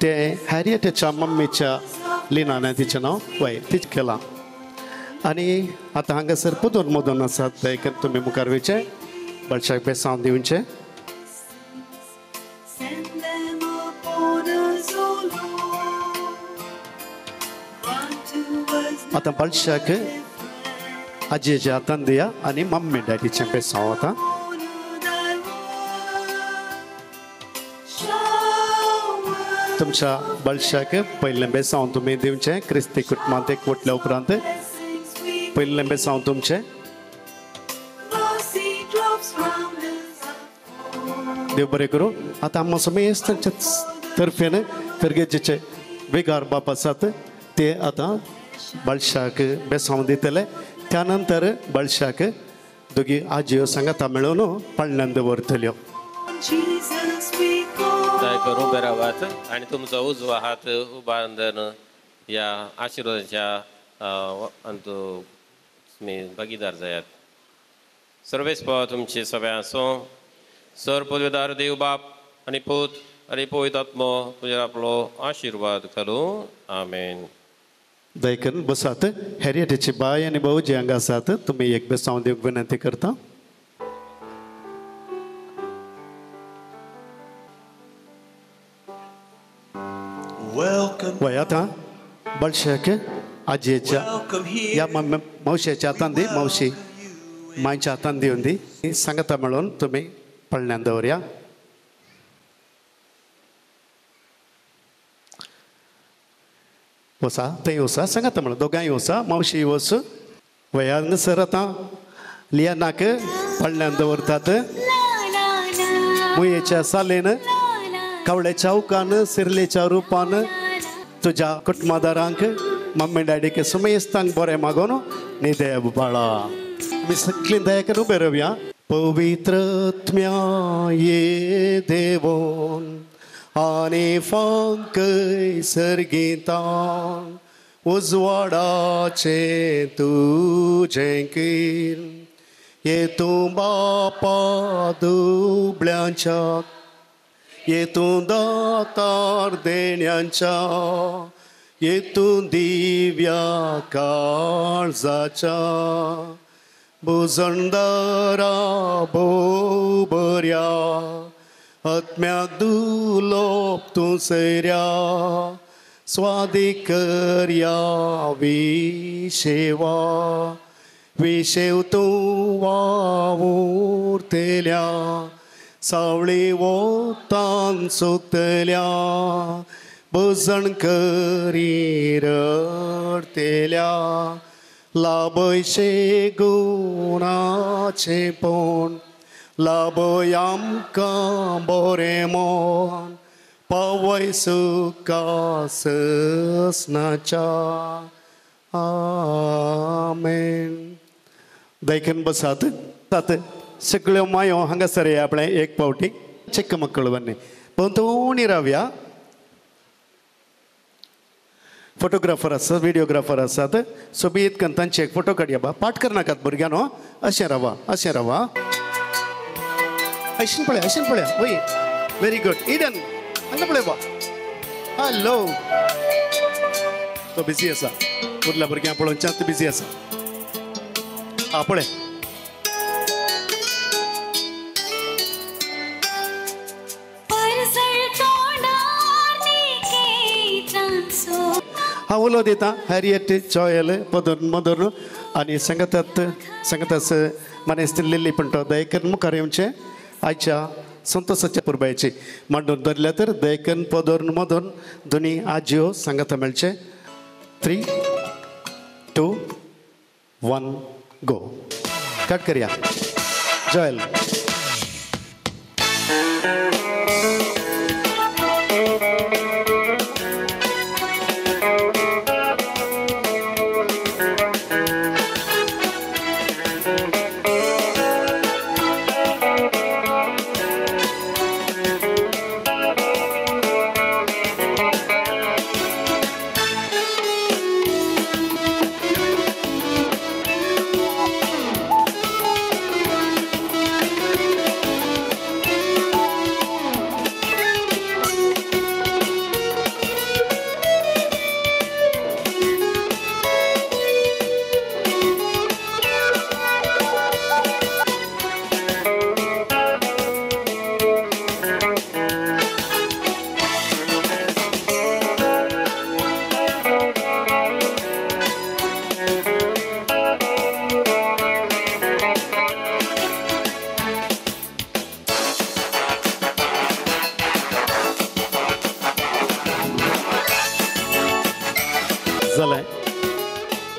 ते हॅरियटाच्या मम्मीच्या लिनाने तिचें नांव वय तिच केलां. आणि आता हांगासर पुदून मदून आसात दयेकन तुमी मुखार वयचे बळशाक बेसांव दिवचे. Send them upon us, O Lord. Grant to us आता बळशाक आजयेच्या हातान दिया आणि मम्मी डॅडीचे बेसांव आता. thy word. Shower तुमच्या बळशाक पयलें बेसांव तुमी दिवचे क्रिस्ती कुटुंबांत एकवटल्या उपरांत blessings we पयलें बेसांव तुमचे glossy drops round us are देव बरें करूं. आता आम्हा समेस्तांच्या तर्फेन करगेजेचे वेगार बाप आसात ते आता बळशाक बेसांव दितले. त्यानंतर बळशाक दोगी आजयो सांगाता मेळून पाळण्यांत दवरतल्यो. Jesus we call. दया करून उबे रावात आणि तुमचो उजवा हात उबारून या आशिर्वादाच्या तुमी भागीदार जायात. सर्वेस्पा तुमची सगळ्या आसूं. सर पदवेदार देव बाप आनी पूत आनी पवित्र आत्मो तुजेर आपलो आशिर्वाद घालूं. आमेन. दयकन बसात. हॅरियटीची बाय आनी भाऊ जे हांगा आसात तुमी एक बेसांव दिवंक विनंती करता. Welcome, वय आता बळशाक आजयेच्या welcome here. या मावशेच्या हातान दी मावशी मायच्या हातान दिवन दी सांगाता मेळून तुमी पळण्यांत दवरया. वसा थंय वसा सांगाता मेळून दोगांय वसा मावशी वस. वयान सर आतां लियानाक पळण्यांत दवरतात. मुयेच्या सालेन कवळेच्या उकान सिरलेच्या रुपान तुझ्या कुटुंबादारांक मम्मी डॅडीक सुमेस्तांक बरें मागोन निदेव बाळा. मी सगळी दया करून उबे रावया. पवित्रत्म्या ये देवोन आनी फांकय सर्गितान उजवाडाचे तुजें कीर येतूं बापा दुबळ्यांच्या येतूं दातार देण्यांच्या येतूं दिव्या काळजाच्या बुजणदारा भोव बऱ्या आत्म्याक दुलोप तूं सैऱ्या स्वादीक करया विशेवा विशेव तूं वावुरतेल्या सावळी वोतान सुकतल्या भजन करी रडतेल्या लाबयशे गुणाचे पोण लाबय आमकां बरें मोन पावय सुका ससनाच्या. आमेन. दयकन बसात. सगळ्यो मायो हांगासर या आपणे एक पावटी चिಕ್ಕ मಕ್ಕಳು बन्नी पंतोणी रावया. फोटोग्राफर आसात व्हिडिओग्राफर आसात सोबीत करून तांचे एक फोटो काडया. बा पाठ करनाकात भुरग्यानो. अशें रावा अशें रावा. अशें पळया वय. Very good. इडन हांगा पळय बा. हॅलो. तो बिजी आसा. उरल्या भुरग्यां पळोवन चात बिजी आसा. आ पळय. हा उलो दिता हॅरियट जॉयल पदोन मदोन आनी सांगतात मनेस्त लिल्ली पंटो दयकन मुखार येवचे आयच्या संतोषाच्या पुरबायची मांडून धरल्या तर दयकन पदोन मदोन दोनी आजयो सांगाता मेळचे. 3, 2, 1 गो. कट करया. जॉयल.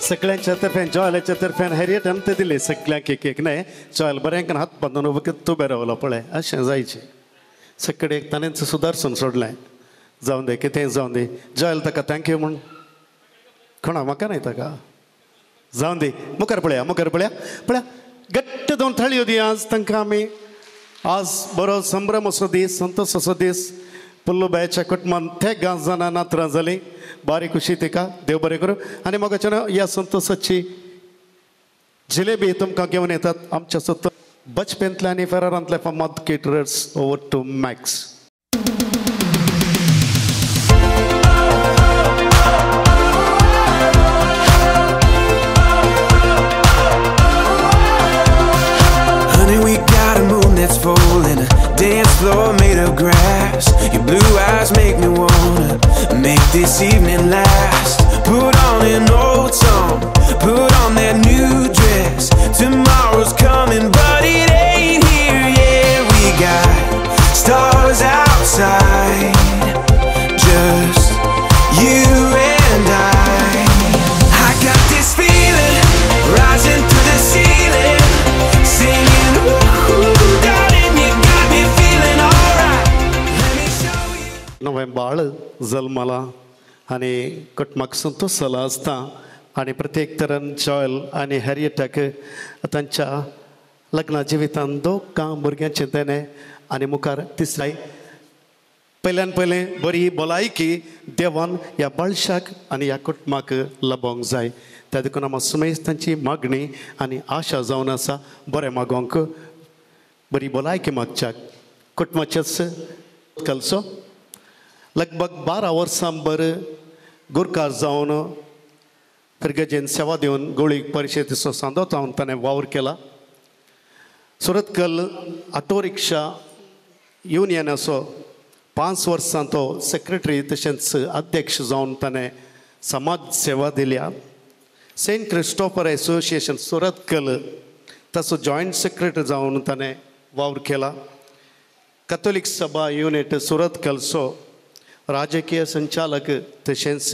सगळ्यांच्या तर्फेन जॉयलाच्या तर्फेन हॅरियट अंत दिले सगळ्यांक एक नाही जॉयल बऱ्यांकन हात बांदून उबो तूं रावलो पळय अशें जायचें सगळे एक ताणेंच सुदारसून सोडलें जावन दे कितें जावन दे जॉयल ताका थँक्यू म्हण कोणा म्हाका नाही ताका जावन दी मुखार पळया घट्ट दोन थाळयो दी आज तांकां आमी आज बरो संभ्रम असो दीस संतोश असो दीस पुल्लूबायच्या कुटुंबान ते 5 जाणां नात्रां जालीं बारी खुशी तिका देव बरें करूं आनी मोगाच्यान ह्या संतोशाची जिलेबी तुमकां घेवन येतात आमच्या सुद्दां बचपेंतले आनी फेरारांतले फामाद caterers over to Max Honey, we got a moon that's full and a dance floor made of grass. Your blue eyes make me wanna make this evening last. Put on an old song, put on that new dress. Tomorrow's coming, but it ain't here yet. We got stars outside, just you and I got this feeling rising to the ceiling. Singing, ooh, darling, you got me feeling alright. Let me show you. नवें बाळ जल्माला आनी कुटुंबाक संतोश जाला आसता आनी प्रत्येक तरेन जॉयल आनी हॅरियटाक तांच्या लग्ना जिवितान दोगां भुरग्यांचें देणें आनी मुखार तिसराय पयल्यान पयलें बरी भलायकी देवान ह्या बाळशाक आनी ह्या कुटुंबाक लाबोंक जाय त्या देखून आमी सुमेज तांची मागणी आनी आशा जावन आसा बरें मागोंक बरी भलायकी मागच्याक कुटुंबाचेच कलसो लगभग 12 वर्सां बर गुरकार जावन फिरगेजेन सेवा दिवन गोळी परिशदेचो सांदो जावन ताणें वावर केला सुरतकल ऑटो रिक्षा युनियनाचो 5 वर्सां तो सेक्रेटरी तशेंच अध्यक्ष जावन ताणें समाज सेवा दिल्या सेंट क्रिस्टोफर एसोसिएशन सुरतकल ताचो जॉयंट सेक्रेटरी जावन ताणें वावर केला कॅथोलिक सभा युनिट सुरतकलचो राजकीय संचालक तशेंच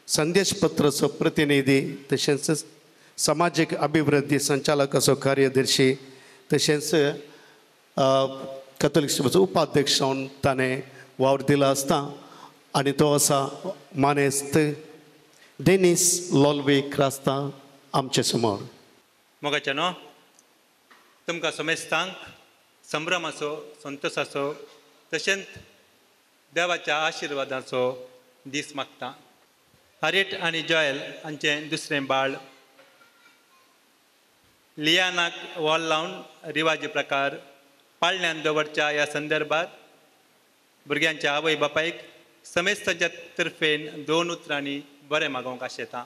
संदेश पत्राचो प्रतिनिधी तशेंच सामाजीक अभिवृद्धी संचालक असो कार्यदर्शी तशेंच कॅथोलिक सभेचो उपाध्यक्ष जावन ताणें वावर दिला आसता आनी तो आसा मानेस्त डेनिस लॉल्वे क्रास्ता आमचे समोर मोगाच्या न्हू तुमकां समेस्तांक संभ्रमाचो संतोशाचो तशेंच देवाच्या आशिर्वादाचो दीस मागता हॅरियट आनी जॉयल हांचें दुसरें बाळ लियानाक वॉल लावन रिवाजी प्रकार पाळण्यांत दवरच्या ह्या संदर्भात भुरग्यांच्या आवय बापायक समेस्तांच्या तर्फेन 2 उतरांनी बरें मागोवंक आशेता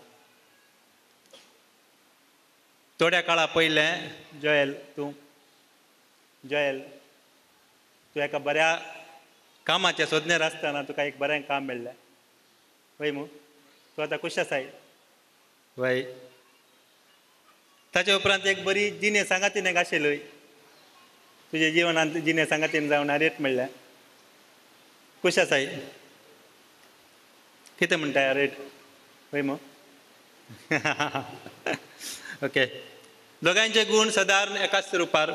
थोड्या काळा पयलें जॉयल तूं एका बऱ्या कामाच्या सोदण्यार आसतना तुका एक बरें काम मेळ्ळें वय मू तूं आतां खुश आसाय वय ताचे उपरांत एक बरी जिणे सांगातीन एक आशिल्ली तुज्या जिवनांत जिणे सांगातीन जावन हॅरियट मेळ्ळें खुश आसाय कितें म्हणटाय हॅरियट वय मू ओके दोगांयचे गूण सदारण एकाच रुपार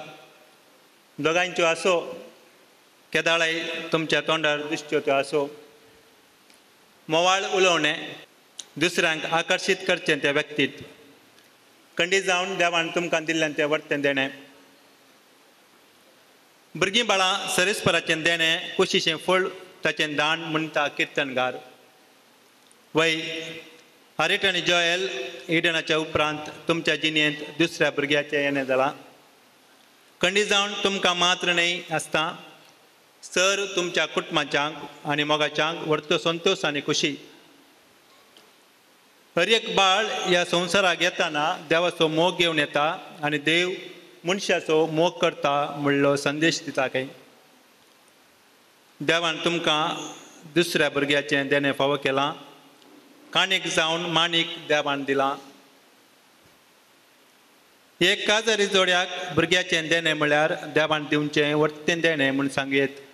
दोगांयच्यो आसो केदाळाय तुमच्या तोंडार दिसच्यो त्यो आसो मोवाळ उलोवणें दुसऱ्यांक आकर्शीत करचें त्या व्यक्तीत खंडीत जावन देवान तुमकां दिल्ल्यान तें वर्तें देणें भुरगीं बाळां सरेस्पराचें देणें कुशीचें फळ ताचें दान म्हणटा किर्तनगार वय हॅरियट आनी जॉयल इडनाच्या उपरांत तुमच्या जिणेंत दुसऱ्या भुरग्याचें येणें जालां खंडीत जावन तुमकां मात्र न्हय आसता सर तुमच्या कुटुंबाच्यांक आनी मोगाच्यांक व्हरतो संतोश आनी खुशी हर एक बाळ ह्या संवसाराक येताना देवाचो मोग घेवन येता आनी देव मनशाचो मोग करता म्हणलो संदेश दिता काय देवान तुमकां दुसऱ्या भुरग्याचें देणें फावो केलां काणीक जावन माणीक देवान दिलां एक काजारी जोड्याक भुरग्याचें देणें म्हळ्यार देवान दिवचें वर्तें देणें म्हूण सांगयत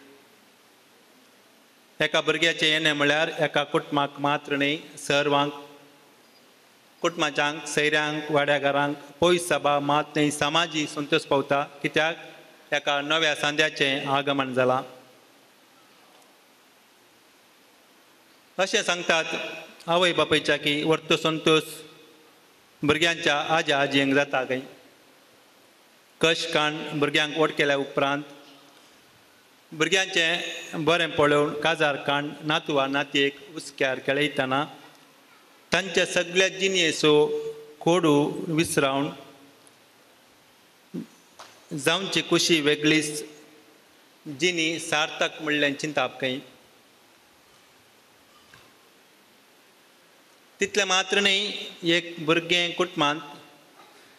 एका भुरग्याचें येणें म्हळ्यार एका कुटुंबाक मात्र न्ही सर्वांक कुटुंबाच्यांक सैऱ्यांक वाड्याकारांक पयस सभा मात नाही समाजी संतोष पावता कित्याक एका नव्या सांद्याचें आगमन जालां. अशें सांगतात आवय बापायच्या की वर्तो संतोष भुरग्यांच्या आज्या आजयेंक जाता काय. कश काण भुरग्यांक व्हड केल्या उपरांत भुरग्यांचें बरें पळोवन काजार काण नातू वा नातयेक उस्क्यार खेळयतना तांच्या सगळ्या जिणेचो खोडू विसरावन जावची खुशी वेगळीच जिणी सार्थक म्हणल्यान चिंताप खंय. तितलें मात्र न्ही एक भुरगें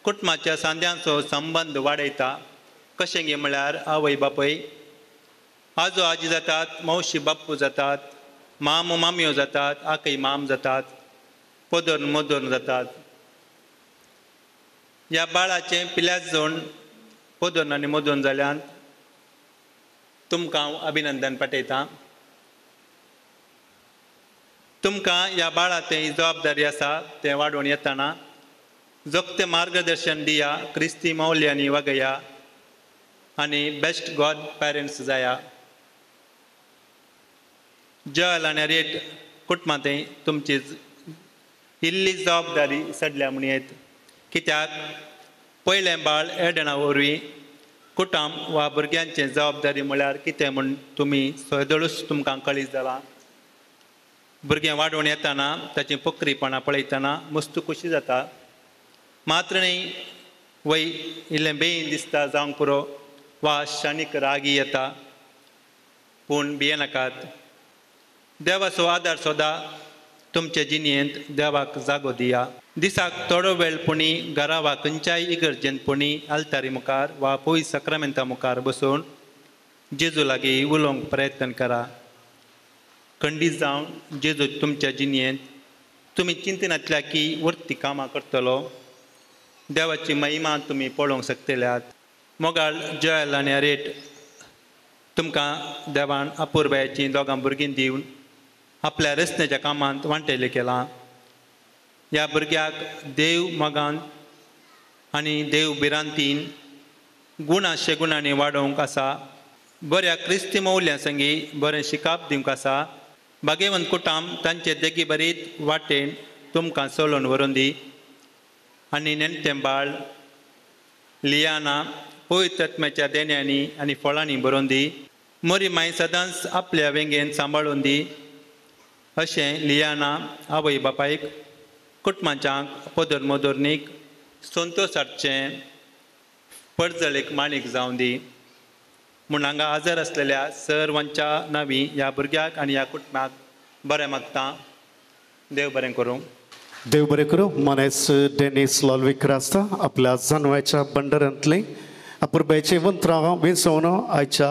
कुटुंबाच्या सांद्यांचो संबंद वाडयता. कशें गे म्हळ्यार आवय बापय आजो आजी जातात, मावशी बाप्पू जातात, मामू मामयो जातात, आकय माम जातात, पोदोर मोदोर जातात. ह्या बाळाचें पिल्याच जोड पोदोन आनी मोदोन जाल्यान तुमकां हांव अभिनंदन पाठयतां. तुमकां ह्या बाळाचें जबाबदारी आसा तें वाडोवन येतना जोगतें मार्गदर्शन दिया, क्रिस्ती मौल्यांनी वागया आनी बेस्ट गॉड पेरंट्स जाया. जल आनी रेट कुटुंबांतय तुमची इल्ली जबाबदारी सडल्या म्हूण येत. कित्याक पयलें बाळ एडणा वरवीं कुटुंब वा भुरग्यांचें जबाबदारी म्हळ्यार कितें म्हूण तुमी सदळूच तुमकां कळीत जालां. भुरगें वाडोवन येतना ताचीं पोखरीपणां पळयतना मस्त खुशी जाता. मात्र न्ही वय इल्लें बेगीन दिसता जावंक पुरो वा क्षणीक रागी येता. पूण भियेनाकात. देवाचो आदार सोदा तुमचे जिणेंत देवाक जागो दिया. दिसाक थोडो वेळ पुणी घरा वा खंयच्याय इगर्जेंत पुणी आल्तारी मुखार वा पयस सक्रामेंता मुखार बसून जेजू लागीं उलोवंक प्रयत्न करा. खंडीत जावन जेजू तुमच्या जिणेंत तुमी चिंतनांतल्या की वर्ती कामां करतलो. देवाची महिमा तुमी पळोवंक शकतल्यात. मोगाळ जयल आनी रेट तुमकां देवान अपुर्बायेचीं दोगां भुरगीं दिवन आपल्या रस्त्याच्या कामांत वांटेले केलां. ह्या भुरग्याक देव मोगान आनी देव भिरांतीन गुणा शेगुणांनी वाडोवंक आसा. बऱ्या क्रिस्ती मौल्ल्यां संगी बरें शिकाप दिवंक आसा. भाग्यवंत कुटुंब तांचे देगी बरीत वाटेन तुमकां चलोवन व्हरून दी. आनी नेणटें बाळ लियाना पवित्र आत्म्याच्या देण्यांनी आनी फळांनी भरोवन दी. मोरी माय सदांच आपल्या वेंगेन सांबाळून दी. अशें लियाना आवय बापायक कुटुंबाच्यांक पोदोर मोदोरनीक संतोशाचें पडजळेक माणीक जावं दी म्हूण हांगा हजर आसलेल्या सर्वांच्या नांवी ह्या भुरग्याक आनी ह्या कुटुंबाक बरें मागतां. देव बरें करूं. देव बरें करूं. मनेस डेनिस लॉलविकर आसता आपल्या जानवाच्या बंडरांतलें अपुर्बायेचें वंतरां विसवून आयच्या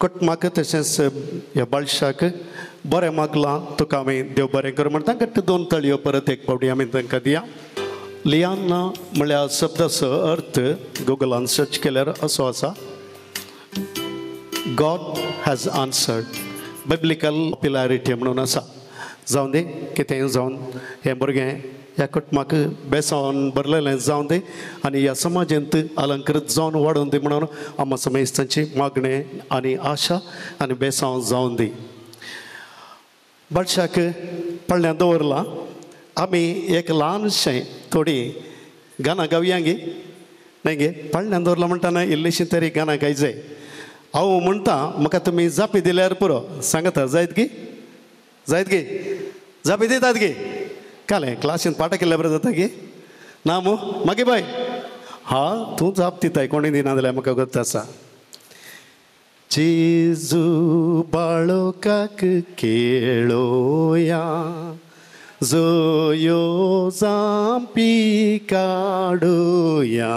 कुटुंबाक तशेंच ह्या बाळशाक बरें मागलां. तुका आमी देव बरें कर म्हणटा. घट्ट 2 तळयो परत एक फावटी आमी तांकां दिया. लियाना म्हळ्यार शब्दाचो अर्थ गुगलान सर्च केल्यार असो आसा God has answered. Biblical popularity म्हणून आसा. जावं दी कितेंय जावन हें भुरगें ह्या कुटुंबाक बेसावन भरलेलें जावं दी आनी ह्या समाजांत अलंकृत जावन वाडोवन दी म्हणून आम्हा समेस्तांची मागणें आनी आशा आनी बेसांव जावन दी. बाळशाक पडल्यान दवरलां. आमी एक ल्हानशें थोडी गानां गावया गे. न्हय गे पडल्यान दवरलां म्हणटाना इल्लीशीं तरी गानां गायजाय. हांव म्हणटा म्हाका तुमी जापी दिल्यार पुरो. सांगता जायत गे जायत गे जापी दितात गे. कालें क्लासीन पाठ केल्यार बरें जाता गे ना मू मागी बाय. हा तूं जाप दिताय कोणी दिना जाल्यार म्हाका गत आसा. जेजू बाळकाक केळोया जोयो जांपी काडोया.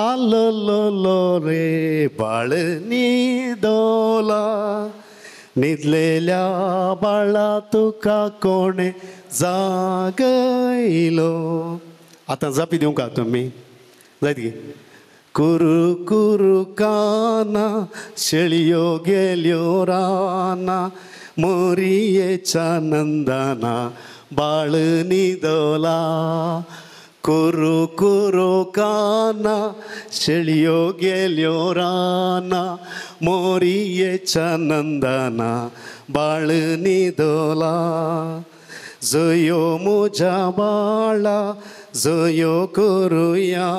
आलो रे बाळ न्हिदोला न्हिदलेल्या बाळा तुका कोणे जागयलो. आतां जापी दिवंक तुमी जायत गे. कुरू कुरू काना शेळयो गेल्यो राना मोरयेच्या नंदाना बाळ न्हिदला कुरू कुरू काना शेळयो गेल्यो राना मोरयेच्या नंदना बाळ न्हिदला जयो म्हज्या बाळा जयो करुया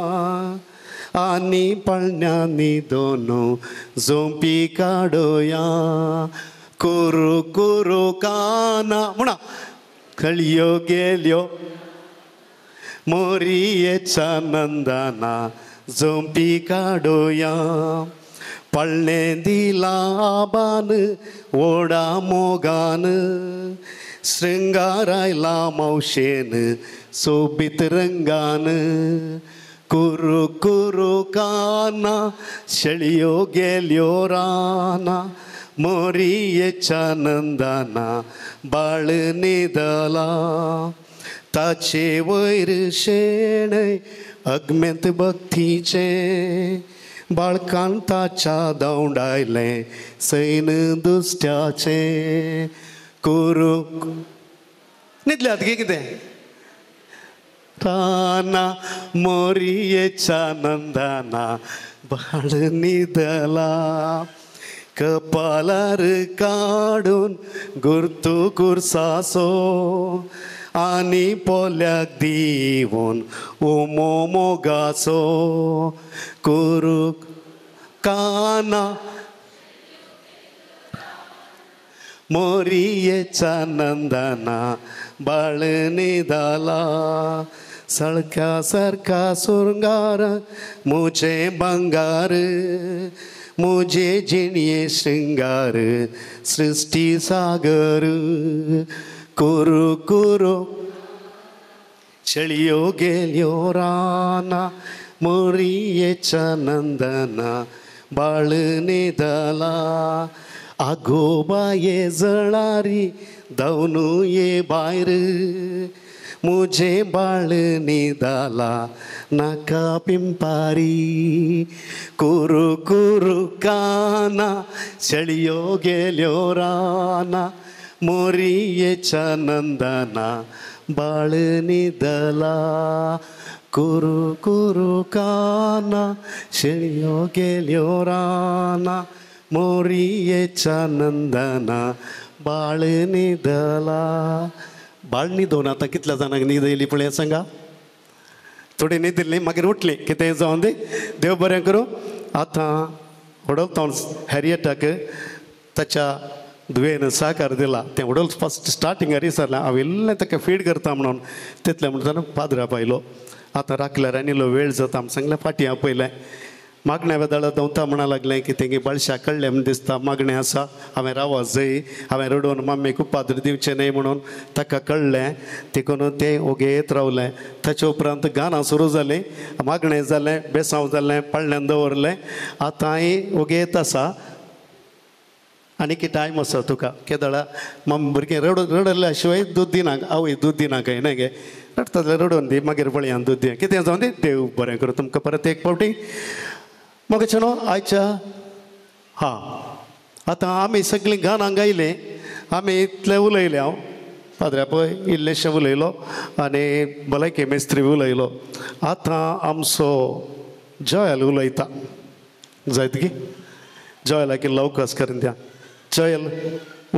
आनी पळण्यांनी दोनू झोंपी काडोया कुरू कुरू काना म्हणा खळयो गेल्यो मोरयेच्या नंदना झोंपी काडोया पळणे दिला आबान ओडा मोगान श्रृंगार आयला मावशेन सोबीत रंगान कुरू कुरू काना शेळयो गेल्यो राना मोरयेच्या नंदना बाळ न्हिदला ताचे वयर शेण अगमेंत भक्तीचे बाळकान ताच्या दवडायले सैन दुश्ट्याचे कुरू न्हिदल्यात गे कितें राना मोरयेच्या नंदना बाळ न्हिदला कपालार काडून गुर्तू कुर्सासो आनी पोल्याक दिवून ओमो मोगाचो कुरू काना मोरयेच्या नंदना बाळ न्हिदला सळक्या सारका सुरंगार मुझे बंगार मुझे जिणये श्रृंगार सृष्टी सागर कुरू कुरू शेळयो गेल्यो राना मोरयेच्या नंदना बाळ न्हिदला आगो बाये जळारी धांवनू ये भायर मुझे बाळ न्हिदला नाका पिंपारी कुरू कुरू काना शेळयो गेल्यो राना मोरयेच्या नंदना बाळ न्हिदला कुरू कुरू काना शेळयो गेल्यो राना मोरयेच्या नंदना बाळ न्हिदला बाळ न्हिदोवन आतां कितल्या जाणांक न्हीद येयली पळय सांगा थोडी न्हिदिल्ली मागीर उठली कितें जावन दी देव बरें करूं आतां उडोवता हॅरियटाक ताच्या दुयेन सहकार दिला तें उडोल फस्ट स्टार्टिंगार विसरलें हांव इल्लें ताका फीड करता म्हणून तितलें म्हणटना पाद्रा आयलो आतां राखल्यार आनी इल्लो वेळ जाता आमी सांगलें फाटीं आपयलें मागण्या वेदाळा देंवता म्हणा लागलें की तेंगे बळशा कळ्ळें म्हण दिसता मागणें आसा हांवें रावो जंय हांवें रडोवन मम्मीक उपाद्र दिवचें न्हय म्हणून ताका कळ्ळें देखून तें ओगेत रावलें ताचे उपरांत गानां सुरू जालीं मागणें जालें बेसांव जालें पळण्यान दवरलें आतां ओगेत आसा आनी कितें टायम आसा तुका केदळा मम्मी भुरगें रडल्या शिवाय दूद दिनाक आवय दूद दिनाक न्हय गे रडता जाल्यार रडोवन दी मागीर पळया दूद दी कितें जावन दी देव बरें करूं तुमकां परत एक फावटी मग न्हू आयच्या हां आतां आमी सगळीं गानां गायलीं आमी इतलें उलयलें हांव पाद्र्या पळय इल्लेशें उलयलो आनी भलायकी मेस्त्री उलयलो आतां आमचो जयल उलयता जायत गी जयलाक इल्लो अवकाश करून द्या जयल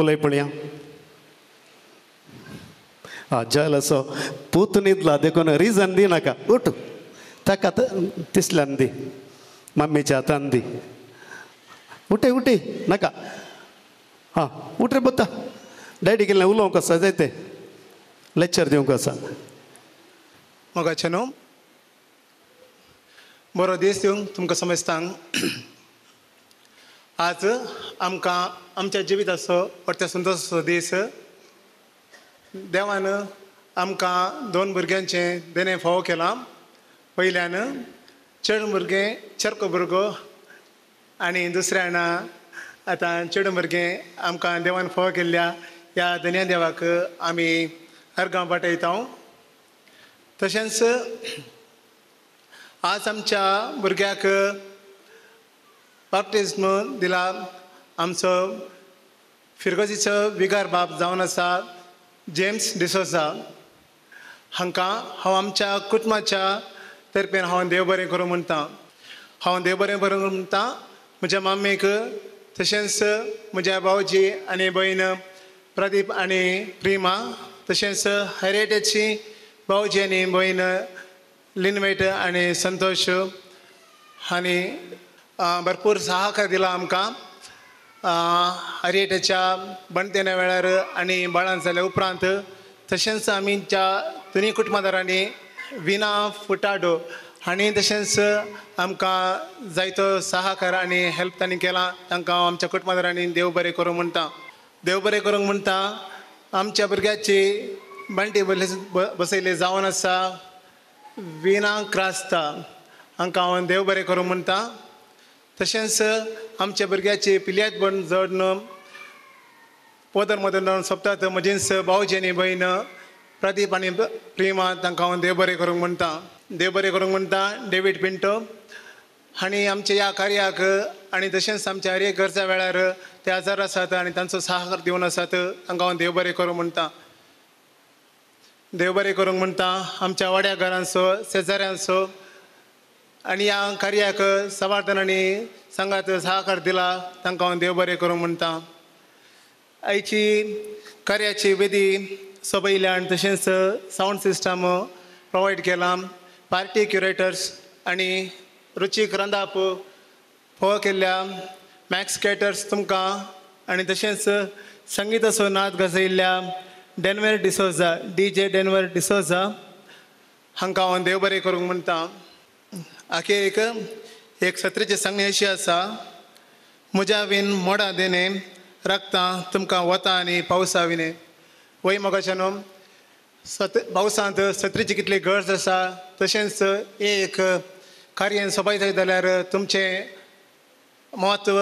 उलय पळया हां जयल असो पूत न्हिदला देखून रिजन दिनाका उठ ताका तिसल्यान दी मम्मीच्या हातान दी उठे उठे नाका हां उठ रे बत्ता डॅडी गेलें उलोवंक आसा जायते लेक्चर दिवंक आसा मोगाचें न्हू बरो दीस दिवंक तुमकां समजतांक आज आमकां आमच्या जिविताचो परते सुंदरसो दीस देवान आमकां दोन भुरग्यांचें देणें फावो केलां पयल्यान चेड भुरगें चेरको भुरगो आनी दुसऱ्यान आतां चेड भुरगें आमकां देवान फावो केल्ल्या ह्या धन्या देवाक आमी अर्गां पाठयता तशेंच आज आमच्या भुरग्याक बाप्टिस्म दिला आमचो फिरगोजीचो विगार बाब जावन आसा जेम्स डिसोजा हांकां हांव आमच्या कुटुंबाच्या तर्फेन हांव देव बरें करूं म्हणटा. हांव देव बरें करूं म्हणटा म्हज्या मामेक, तशेंच म्हज्या भावजी आनी भयण प्रदीप आनी प्रिमा, तशेंच हॅरिटेजची भावजी आनी भयण लिनवेट आनी संतोष हांणी भरपूर सहकार दिला आमकां हॅरिटेजच्या बणतेल्या वेळार आनी बाळांत जाल्या उपरांत. तशेंच आमच्या दोनी कुटुंबदारांनी विना फुटाडो हांणी तशेंच आमकां जायतो सहकार आनी हेल्प तांणी केला. तांकां हांव आमच्या कुटुंबदारांनी देव बरें करूं म्हणटा. देव बरें करूंक म्हणटा आमच्या भुरग्याची बणटी बसयले जावन आसा विना क्रास्ता, हांकां हांव देव बरें करूं म्हणटा. तशेंच आमच्या भुरग्याची पिल्यात बण जोडून पोदर मदर सोंपतात म्हजेंच भावजी आनी भयण प्रदीप आनी प्रिमा, तांकां हांव देव बरें करूंक म्हणटा. देव बरें करूंक म्हणटा डेवीड पिंटो हांणी आमच्या ह्या कार्याक आनी तशेंच आमच्या हर एक गरजा वेळार ते हजर आसात आनी तांचो सहकार दिवन आसात. तांकां हांव देव बरें करूं म्हणटा. देव बरें करूंक म्हणटा आमच्या वाड्या घरांचो शेजाऱ्यांचो आनी ह्या कार्याक सवार्थन आनी संघात सहकार दिला. तांकां हांव देव बरें करूंक म्हणटा. आयची कार्याची विधी सोबयल्यान तशेंच सावंड सिस्टम प्रोवायड केला. पार्टी क्युरेटर्स आनी रुचीक रांदप फोव केल्ल्या मॅक्स कॅटर्स तुमकां आनी तशेंच संगीताचो नाद गाजयल्ल्या Denver D'Souza DJ Denver D'Souza हांकां हांव देव बरें करूंक म्हणटा. आखेर एक सत्रेची सांगणी अशी आसा, म्हज्या विन मोडा देणे रक्तां तुमकां वता आनी पावसा विने. वय मोगाच्यान पावसांत सत्रेची कितली गरज आसा, तशेंच एक कार्यान सोबाय जाय जाल्यार तुमचें म्हत्व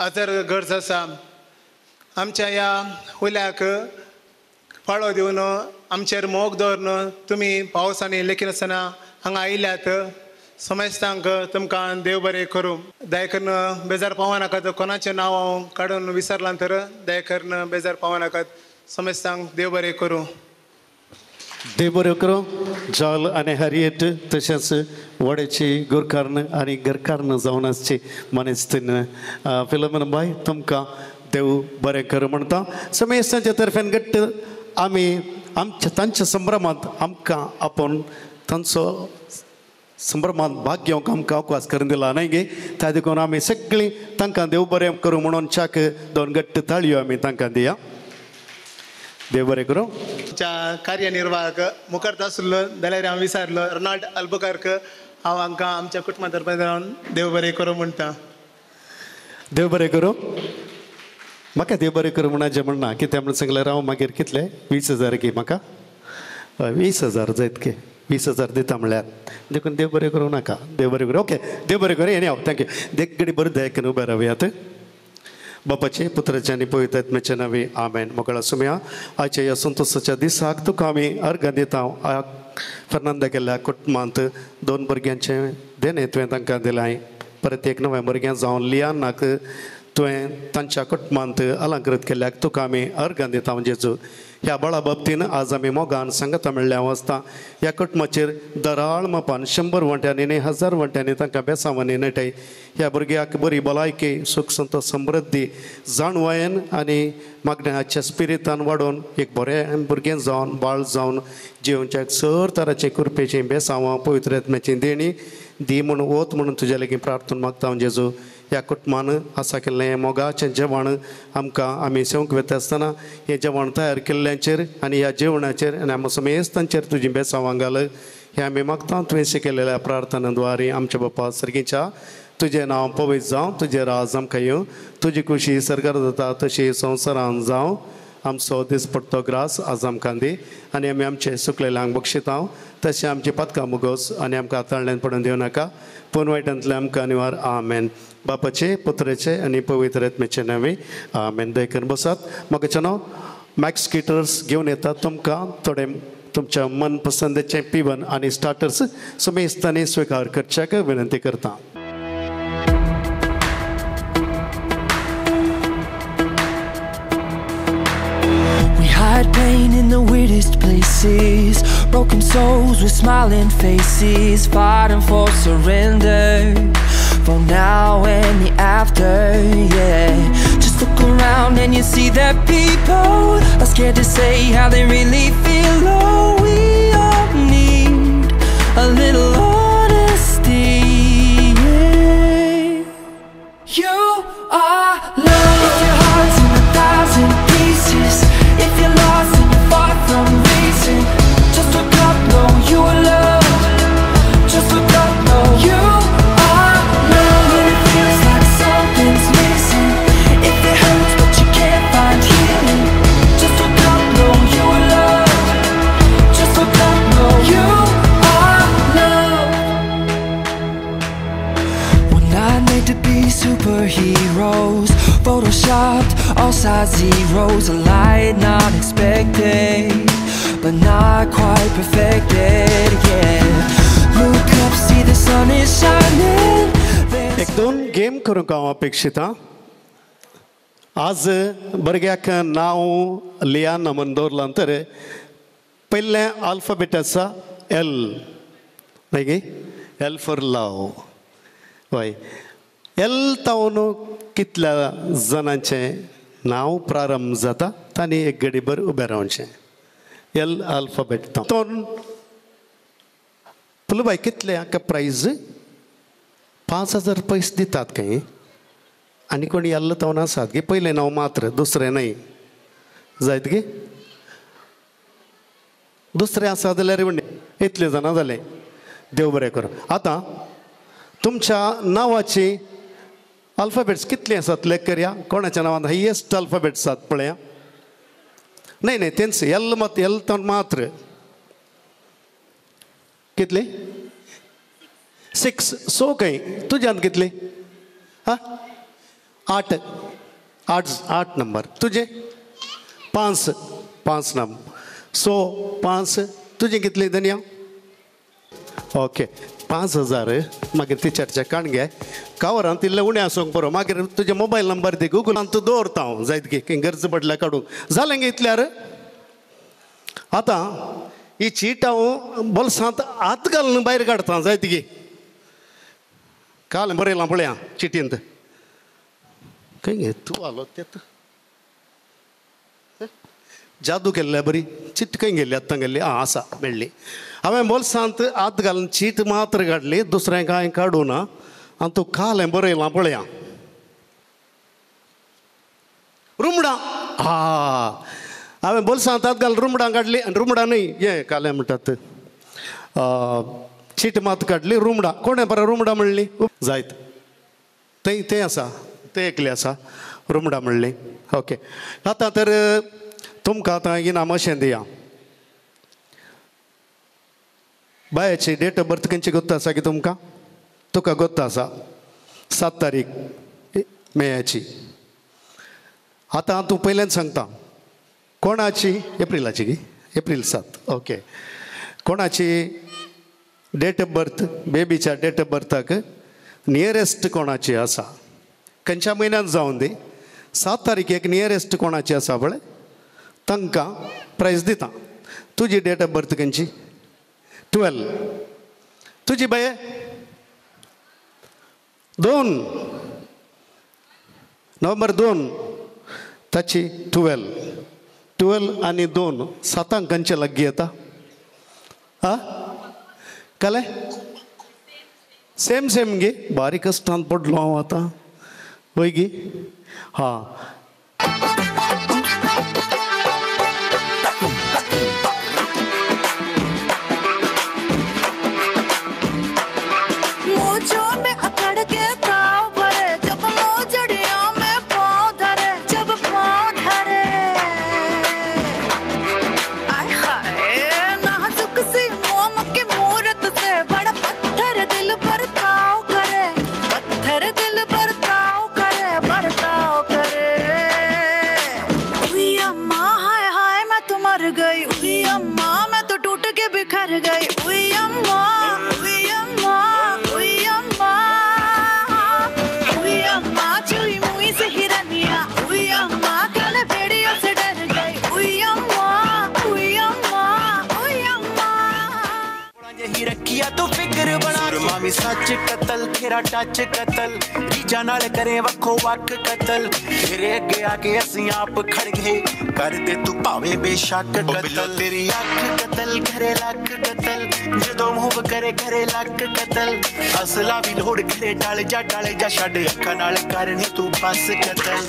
हजर गरज आसा. आमच्या ह्या उल्याक फाळो दिवन आमचेर मोग दवरून तुमी पावसांनी लेगीत आसतना हांगा आयल्यात. समेस्तांक तुमकां देव बरें करूं. दया करून बेजार पावो नाकात. कोणाचें नांव हांव काडून विसरलां तर दया करून बेजार पावो नाकात. समेस्तांक देव बरें करूं. देव बरें करूं. जॉल आनी हॅरिएट तशेंच वडेची गुरकार्ण आनी घरकार्ण जावन आसची मनीसतीन फिलोमेन बाय तुमकां देव बरें करूं म्हणटा. समेस्तांच्या तर्फेन घट्ट आमी आमच्या तांच्या संभ्रमांत आमकां आपूण तांचो संभ्रमांत भाग घेवंक आमकां अवकाश करून दिला न्हय गे. त्या देखून आमी सगळीं तांकां देव बरें करूं म्हणून चाक दोन घट्ट ताळयो आमी तांकां दिया. देव बरें करूं. कार्यनिर्वाहक मुखार आसलो जाल्यार हांव विचारलो रोनाल्ड अल्बुकर्क. हांव हांकां आमच्या कुटुंबा तर्फेन देव बरें करूं म्हणटा. देव बरें करूं. म्हाका देव बरें करूं म्हणा म्हणना कित्याक म्हणून सांगल्यार हांव मागीर कितले 20,000 की म्हाका 20,000 जायत की 20,000 दिता म्हणल्यार देखून देव बरें करूं नाका. देव बरें करूं. ओके देव बरें करूं. येणे हांव थँक्यू. देख घडी बरें दयेन उबे रावयात. बापाचे पुत्राचे आनी पवित्र आत्म्याचे नांवे आमेन. मोकळा सुमया आयच्या ह्या संतोशाच्या दिसाक तुका आमी अर्घ दिता. फर्नांदा गेल्ल्या कुटुंबांत 2 भुरग्यांचे देणे तुवें तांकां दिलां. परत एक नव्या भुरग्यां जावन लियानाक तुवें तांच्या कुटुंबांत अलंकृत केल्ल्याक तुका आमी अर्घ दिता. जेजू ह्या बळा बाबतीन आज आमी मोगान सांगता म्हणल्या वस्ता ह्या कुटुंबाचेर दराळ मापान 100 वंट्यांनी न्ही 1000 वंट्यांनी तांकां बेसांवांनी नेटय. ह्या भुरग्याक बरी भलायकी सुख संतोश समृद्धी जाणवायेन आनी मागण्याच्या स्पिरितान वाडोवन एक बरें भुरगें जावन बाळ जावन जिवनच्या सर तराचे कृपेची बेसांवां पवित्र आत्म्याची देणी दी म्हूण वत म्हणून तुज्या लेगीत प्रार्थना मागता. जेजू ह्या कुटुंबान आसा केल्लें मोगाचें जेवण आमकां आमी सेवंक वेता आसतना हें जेवण तयार केल्ल्याचेर आनी ह्या जेवणाचेर आनी आमच्या समेस्तांचेर तुजी बेसांवां घाल. हें आमी मागता तुवें शिकयलेल्या प्रार्थना द्वारे. आमच्या बापा सर्गीच्या तुजें नांव पवित्र जावं. तुजें राज आमकां येवं. तुजी खुशी सरकार जाता तशी संवसारांत जावं. आमचो दीस पडतो ग्रास आज आमकां दी आनी आमी आमचे सुकलेल्यांक बक्षिता. तशें आमची पदकां मुगोस आनी आमकां आताळ्यान पडून दिवं नाका पूण वायटांतल्यान आमकां निवार. आमेन. बापाचे पुत्राचे आनी पवित्र आत्म्याचे नांवे आमेन. दयेन बसात. म्हाका नांव मॅक्स किटर्स घेवन येतात. तुमकां थोडे तुमच्या मनपसंदीचे पिवन आनी स्टार्टर्स समेस्तांनी स्विकार करच्याक विनंती करता. hide pain in the weirdest places. Broken souls with smiling faces, fighting for surrender, for now and the after, yeah. Just look around and you see that people are scared to say how they really feel. Oh, we all need a little honesty, yeah. You are love. If your heart's in 1,000 pieces, if you're lost and you're far from reason, just look up, know you are loved. Just look up, know you are loved. When it feels like something's missing, if it hurts but you can't find healing, just look up, know you are loved. Just look up, know you are loved. We're not made to be superheroes, photoshopped, all size zeros. A light not expected, but not quite perfected, yeah. Look up, see the sun is shining. एक दोन game करूंक हांव अपेक्षित हां. आज भुरग्याक नांव लियाना म्हणून दवरलां तर पयलें आल्फाबेट आसा एल, मागीर एल फॉर लव. हय, एल तावन कितल्या जाणांचें नांव प्रारंभ जाता तांणी एक घडीभर उबें रावचें. एल आल्फाबेट तावन पुलबाय कितले हाका प्रायज 5,000 पयस दितात खंय. आनी कोण येल्लो तावन आसात गे, पयलें नांव मात्र, दुसरें न्हय. जायत गे दुसरें आसा जाल्यार इतलें जाणां जालें. देव बरें करूं. आतां तुमच्या नांवाची अल्फाबेट्स कितले आसात लेख करया. कोणाच्या नांवांत हायेस्ट अल्फाबेट्स आसात पळया. नाही नाही तेंच एल मत एल तावन मात्र कितले 6. सो खंय तुज्यान कितले हा 8 नंबर. तुजे 5 नंबर. सो 5 तुजे कितले धन्या. ओके 5,000 मागीर ती चर्चा काण घे. कावरान तिल्ले उणें आसूंक बरो. मागीर तुजे मोबायल नंबर दी, गुगलान तूं दवरता हांव. जायत गे खंय गरज पडल्यार काडूंक जालें गे इतल्यार. आतां ही चीट हांव बोल्सांत हात घालून भायर काडटा. जायत गे काल बरयलां पळया चिटींत. खंय गे तूं आलो तेत जादू केल्ल्या बरी चीट खंय गेली. आतां गेल्ली आसा मेळ्ळी. हांवें बोल्सांत हात घालून चीट मात्र काडली, दुसरें कांय काडूं ना. आनी तूं कालें बरयलां पळया. रुमडां. हांवें बोल्सांत हात घालून रुमडां काडली. आनी रुमडां न्हय हें कालें म्हणटात चीट मात काडली. रुमडां कोणें बरें रुमडां म्हणली. जायत तें आसा तें एकलें आसा रुमडां म्हणली. ओके आतां तर तुमकां आतां इनाम अशें दिया. बायाची डेट ऑफ बर्थ खंयची गोत्ता आसा की तुमकां. तुका गोत्ता आसा 7 तारीख मेयाची. आतां तूं पयलेंच सांगता कोणाची एप्रिलाची गी एप्रील 7. ओके कोणाची डेट ऑफ बर्थ बेबीच्या डेट ऑफ बर्थाक नियरेस्ट कोणाची आसा. खंयच्या म्हयन्यांत जावन दी. 7 तारीखेक नियरेस्ट कोणाची आसा पळय तांकां प्रायज दिता. तुजी डेट ऑफ बर्थ खंयची 12. तुजी बाये 2 नोव्हेंबर 2 ताची 12 आनी 2 7 खंयचे लागीं येता. हा कळ्ळें सेम गे. बारीक कश्टांत पडलो हांव आतां. वय गे हा. उई अम्मा ही रखिया तू फिक्र बना मामी सच कतल तेरा टच कतल जीजा नाल करे वखो वक कतल तेरे अगे आके असी आप खड़ गए कर दे तू भावे बेशक कतल तेरी अख कतल करे लक कतल जदों मूव करे करे लक कतल असला भी लोड़ करे डाल जा छड़ अखा नाल करनी तू बस कतल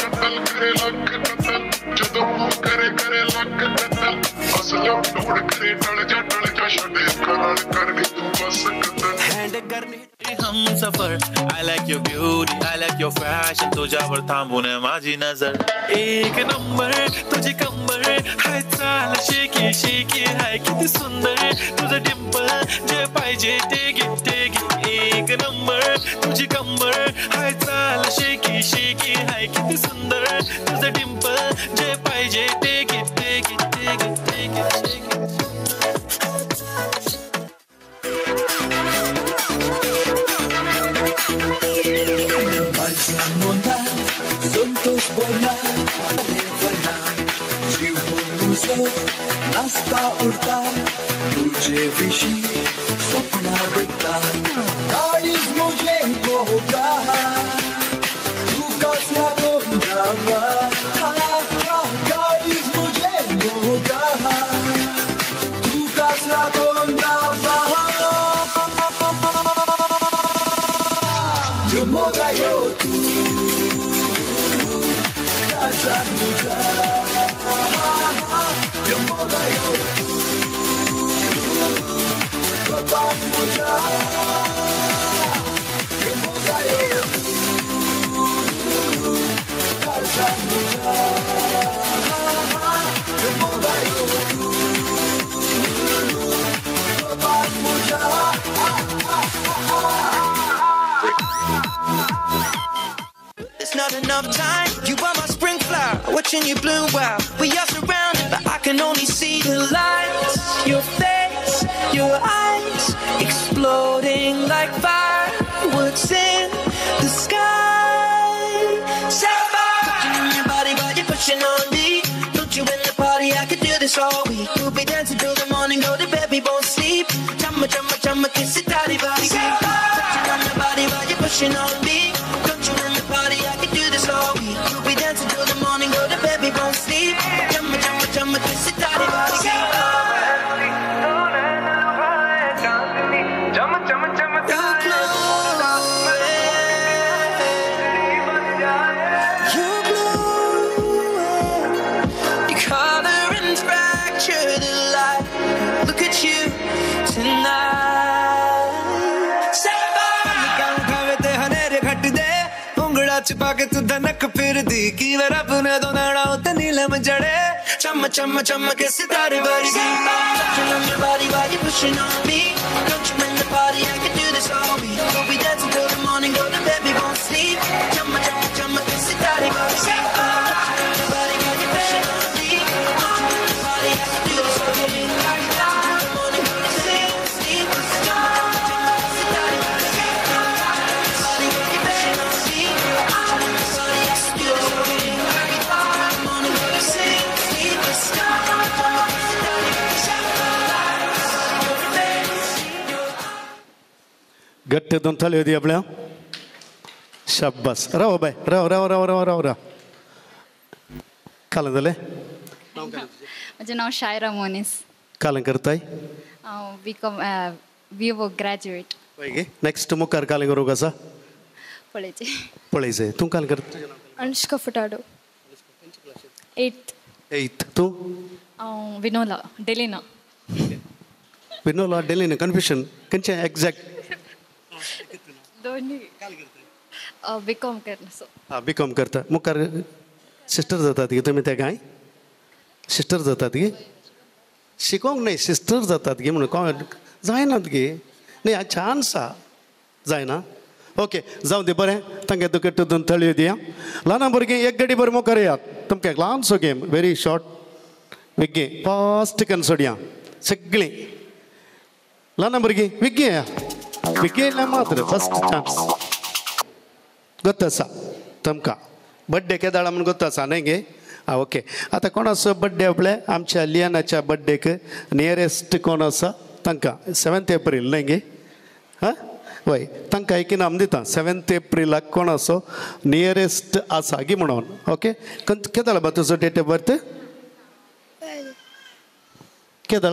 कतल करे लक कतल जदों मूव करे करे लक कतल असला भी लोड़ करे डाल जा छड़ अखा नाल करनी तू बस कतल हैंड करनी हम सफर I like your beauty I like your fashion तुझ्यावर थांबून माझी नजर एक नंबर तुझी कंबर हाय चाल शेकी शेकी हाय किती सुंदर तुझं डिंपल जे पाहिजे ते घे एक नंबर तुझी कंबर हाय चाल शेकी शेकी हाय किती सुंदर तुझं डिंपल जे पाहिजे ते घे Juntos volar, revelar, जीवनुसो नाचता उडता तुझे विषयी स्वप्न बघता गाडीच मुझे होगा तू कसला गोंधळा गाडीच मुझे होगा तू कसला गोंधळा yo moga yo tu casa muda yo moga yo papa muda yo moga yo casa muda yo moga yo papa muda It's not enough time. You are my spring flower, watching you bloom. Wow, we are surrounded, but I can only see the lights. Your face, your eyes, exploding like fireworks in the sky. Sapphire, touching on your body while you're pushing on me. Don't you in the party? I could do this all week. We'll be dancing till the morning, go to bed, we won't sleep. Chumma, chumma, chumma, kiss it, daddy, body. Touching on your body while you're pushing on me. Party, I can do this all week. We'll be dancing till the morning, go to bed, we won't sleep. Chumma, chumma, chumma, kiss it, daddy, body. You're glowing. Your color and fracture the light. Look at you tonight. छुपा के तू धनक फिर दी की वर अपने दो नाड़ा उते नीलम जड़े चम चम चम के सितारे बरसी touching on your body while you're pushing on me don't you in the party I can do this all week we'll be dancing till the morning go to bed we won't sleep chum chum chum के सितारे बरसी touching on your body while you're pushing on me don't you in the party I can do this all week till the morning go to sleep sleep chum chum के सितारे बरसी body while you're pushing on me घट्ट दोन थाळी होती आपल्या शाब्बास राव bye राव कालन झाले माझे नाव शायरा मोनिस कालन करताय विवो ग्रॅज्युएट नेक्स्ट मुखार कालन करू कसा पळयचे तू काल करता अनुष्का फुटाडो 8th तू विनोला डेलिना कन्फ्युशन खंयचे एक्झॅक्ट दोन्ही बीकॉम करना हां बीकॉम करता मुखार सिस्टर जातात गे तुमी ते काय सिस्टर जातात गे शिकोंक न्हय सिस्टर जातात गे म्हणून जायनात गे न्हय हा चान्स आहा जायना ओके जाऊ दे बरें तांकां तुका दोन थळयो दिया ल्हान भुरगीं एक गडी भर मुखार येयात तुमकां ल्हानसो गेम व्हेरी शॉर्ट विग्गे फास्ट करून सोडया सगळीं ल्हान भुरगीं विग्गे येया विग्गे येयल्या मात्र फस्ट चान्स ಗೊತ್ತು ಆಸಾ तुमकां बड्डे केदाळा म्हणून ಗೊತ್ತು आसा न्हय गे आं ओके आतां कोण आसा बड्डे आपले आमच्या लियानाच्या बड्डेक नियरेस्ट कोण आसा तांकां 7 एप्रील न्ही गे हां वय तांकां एकीन आमी दिता 7 एप्रिलाक कोण असो नियरेस्ट आसा गी म्हणून ओके केदो जाला तुजो डेट ऑफ बर्थ केदो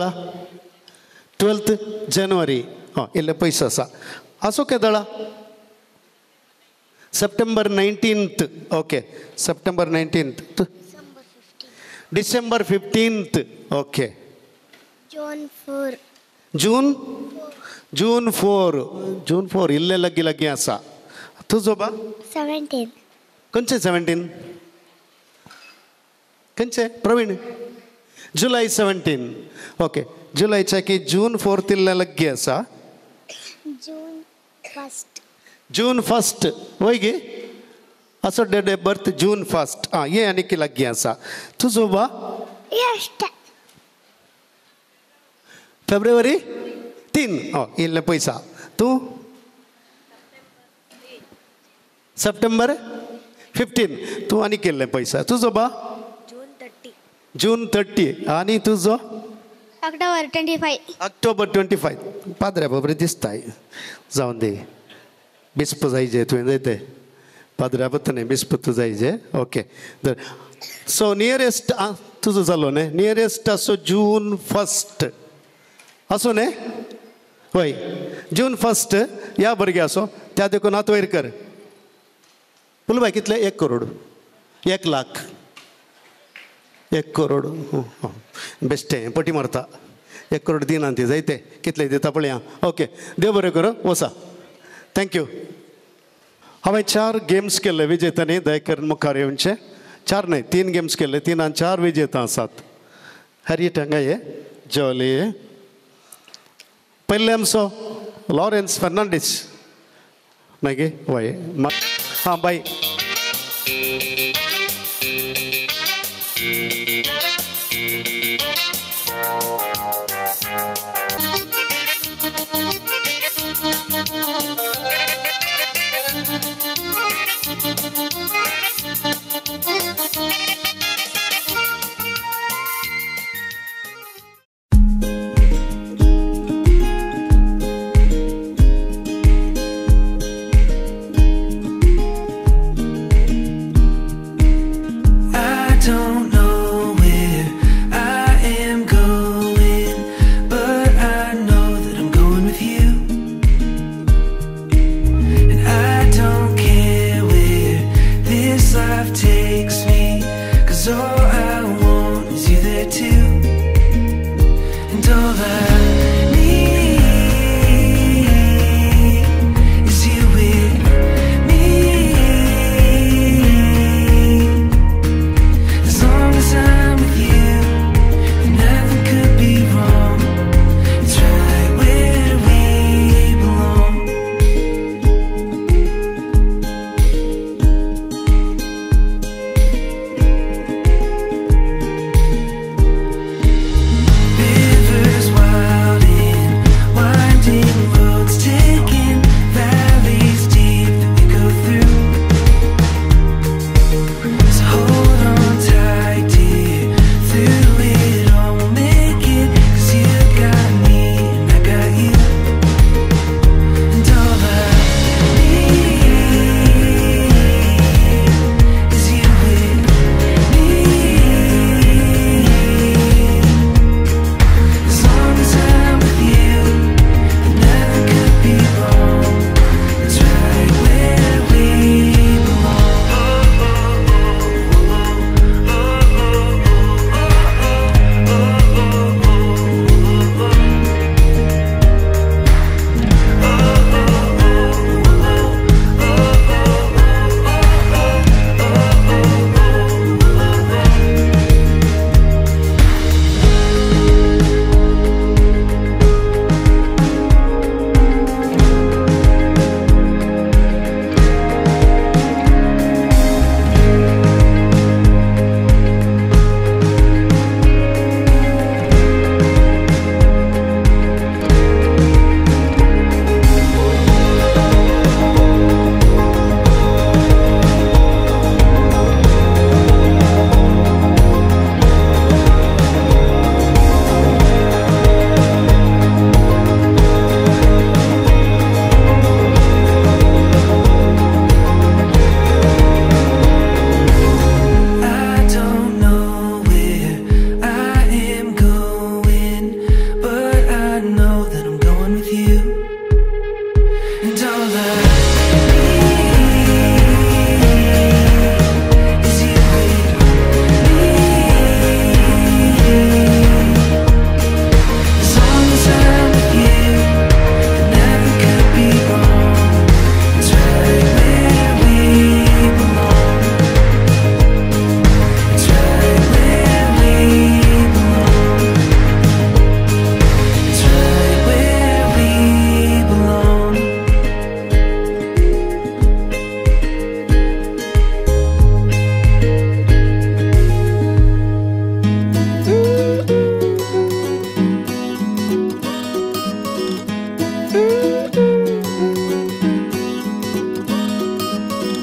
12th January हां इल्ले पयस आसा आसो केदो September 19th okay September 19th December 15th okay June 4 इल्ले लग्गी लग्गी आसा तुजो बा 17 खंयचे 17 खंयचे प्रवीण July 17 ओके जुलैच्या की June 4th इल्ले लग्गी आसा June 1st वय गे असो date of birth June 1st हां ये आनी की लग्गी आसा तुजो बा February 3 इल्ले पयसा तूं September 15 तूं आनी केल्ले पयसा तुजो बा June 30 आनी तुजो October 25 पाद्र्या बरोबर दिसताय जावन दी बिस्प जायचे तुवें जायते पाद्र्या बत्तने बिस्प तूं जायचे ओके सो नियरेस्ट तुजो जालो न्ही नियरेस्ट असो June 1st असो न्ही होय June 1st या भुरगे असो त्या देखून हात वयर कर फुलबाय कितले 1 करोड 1 लाख 1 करोड बेश्टें पटी मारता 1 करोड दिना ती जायते कितले दिता पळया ओके देव बरें करूं वसा थँक्यू हांवें 4 गेम्स केल्ले विजेत्यांनी दया करून मुखार येवचे 4 न्हय 3 गेम्स केल्ले 3 4 विजेता आसात हॅरियट हांगा ये जॉली पयले आमचो लॉरेन्स फर्नांडीस मागीर वय हां bye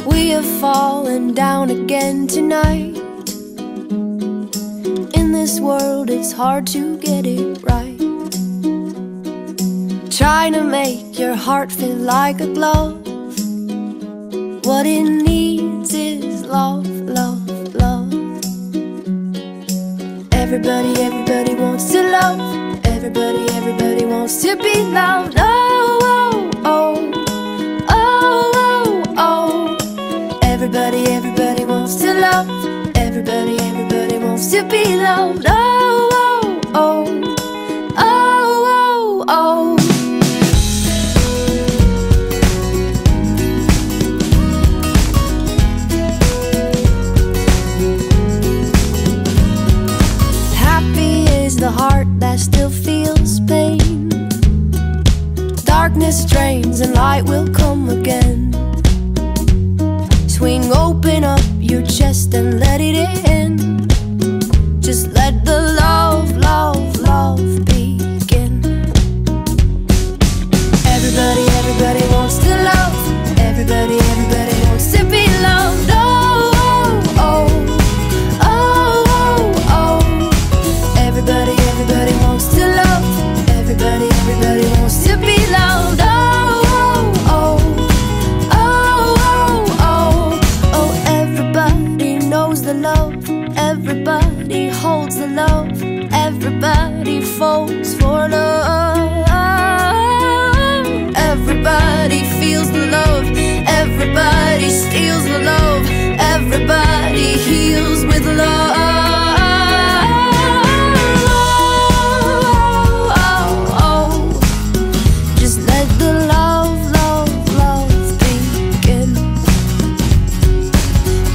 We have fallen down again tonight. In this world it's hard to get it right. Trying to make your heart feel like a glove. What it needs is love, love, love. Everybody, everybody wants to love. Everybody, everybody wants to be loved. Oh, oh, oh, oh, oh, oh. Everybody, everybody wants to love. Everybody, everybody wants to be loved. Oh, oh, oh, oh, oh, oh. The heart that still feels pain. Darkness drains and light will come again. Swing open up your chest and let it in. Just let the love, love, love begin. Everybody, everybody wants to love. Everybody, everybody wants to be loved. Oh, oh, oh, oh, oh. Everybody, everybody wants to love. Everybody, everybody wants to be loved. Oh, oh, oh, oh, oh, oh. Everybody knows the love. Everybody holds the love. Everybody falls for love. Everybody feels the love. Everybody steals the love. Everybody heals with love.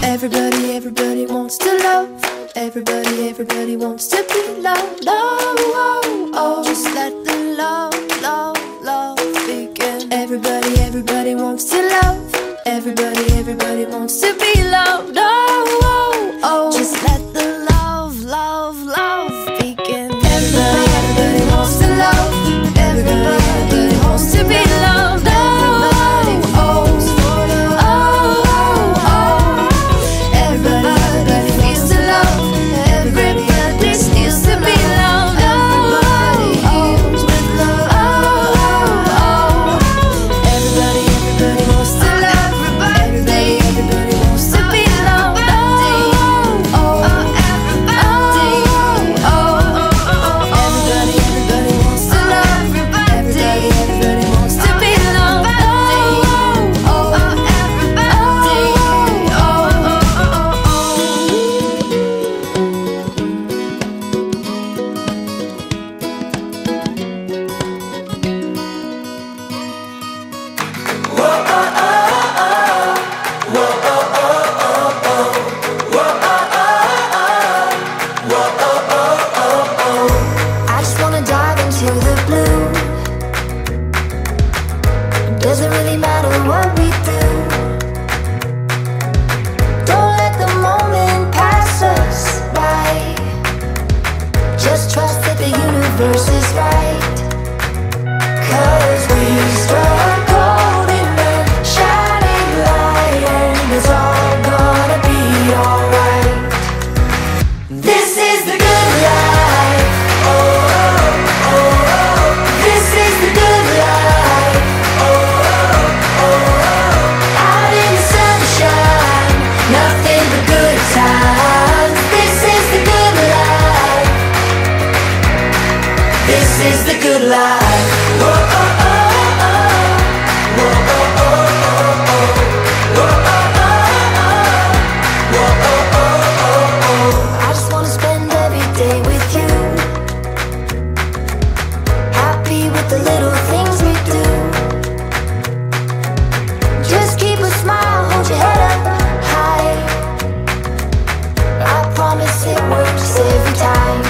Everybody, everybody wants to love. Everybody, everybody wants to be loved. Oh, oh, oh. Just let the love, love, love begin. Everybody, everybody wants to love. Everybody, everybody wants to be loved. Oh, oh, oh. Just let the love, love, love begin. Everybody, everybody wants to love. Everybody, everybody wants to be loved. Everybody falls for love. Oh, oh. Everybody feels the love. Everybody steals to be loved. Everybody heals with love. Oh, oh, oh. Everybody, everybody wants to love. Everybody, everybody wants to be loved. Oh, oh, oh. Everybody, oh, oh, oh. Everybody, everybody wants to love. Everybody, everybody wants to be loved. Oh, oh, oh. Everybody, oh, oh, oh, I just wanna dive into the blue. Doesn't really matter what we do. Don't let the moment pass us by. Just trust that the universe is right. 'Cause we struck gold in the shining light, and it's all gonna be alright. This is the good life. Oh, oh, oh. This is the good life. Oh, oh, oh. Out in the sunshine, nothing but good times. This is the good life. This is the good life. Whoa, oh, oh, oh. Whoa, oh, oh, oh. Whoa, oh, oh, oh. Whoa, oh, oh, oh. I just wanna spend every day with you. Happy with the little things we do. Just keep a smile, hold your head up high. I promise it works every time.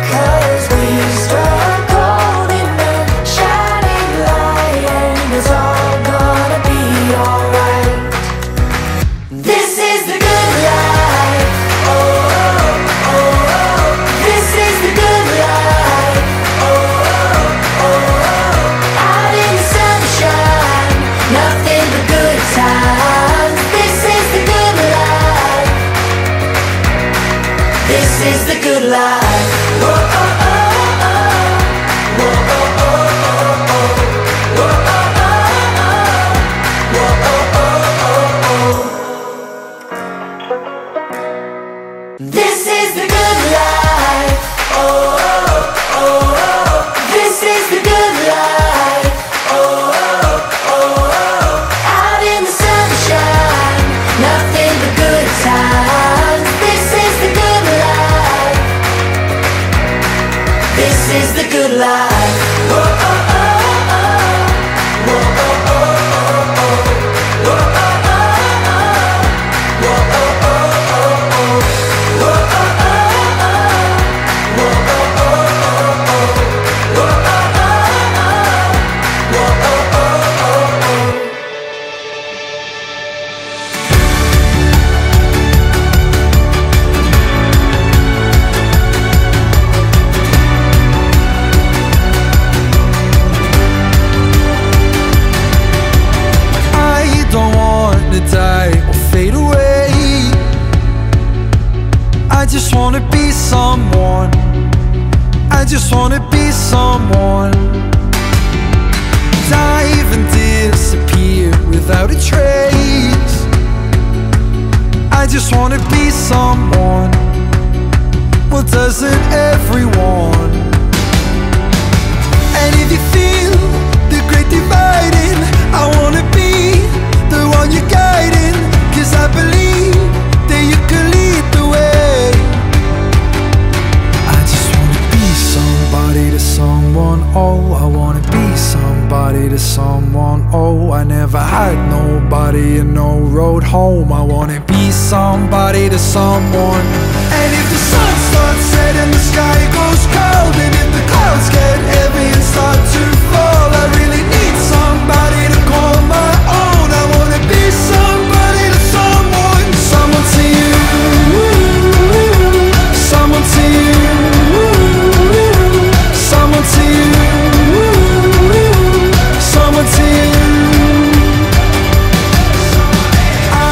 'Cause we struck gold in the shining light, and it's all gonna be alright. This is the good life. Oh, oh, oh. This is the good life. Oh, oh, oh. life. Whoa, oh, oh, oh. Whoa, oh, oh, oh, oh. Whoa, oh, oh, oh. Whoa, oh, oh, oh, oh. This is the good life. Oh, oh, oh, oh. This is the good life. Oh, oh, oh, oh. Out in the sunshine, nothing but good times. This is the good life. This is the good life. Whoa, oh, oh, oh. Whoa, oh, oh, oh, oh. Whoa, oh, oh, oh. Whoa, oh, oh, oh, oh. Whoa, oh, oh, oh. Whoa, oh, oh, oh, oh. Whoa, oh, oh, oh. Whoa, oh, oh, oh, oh. I don't want to die or fade away. I just want to be someone. I just want to be someone. Dive and disappear without a trace. I just want to be someone. Well, doesn't everyone? And if you feel the great dividing, I wanna be the one you're guiding. 'Cause I believe that you can lead the way. I just wanna be somebody to someone. Oh, I wanna be somebody to someone. Oh, I never had nobody and no road home. I wanna be somebody to someone. And if the sun starts setting, the sky goes cold, and if the clouds get heavy and start to fall, I really need somebody to call my own. I wanna be somebody to someone. Someone to you. Someone to you. Someone to you. Someone to you.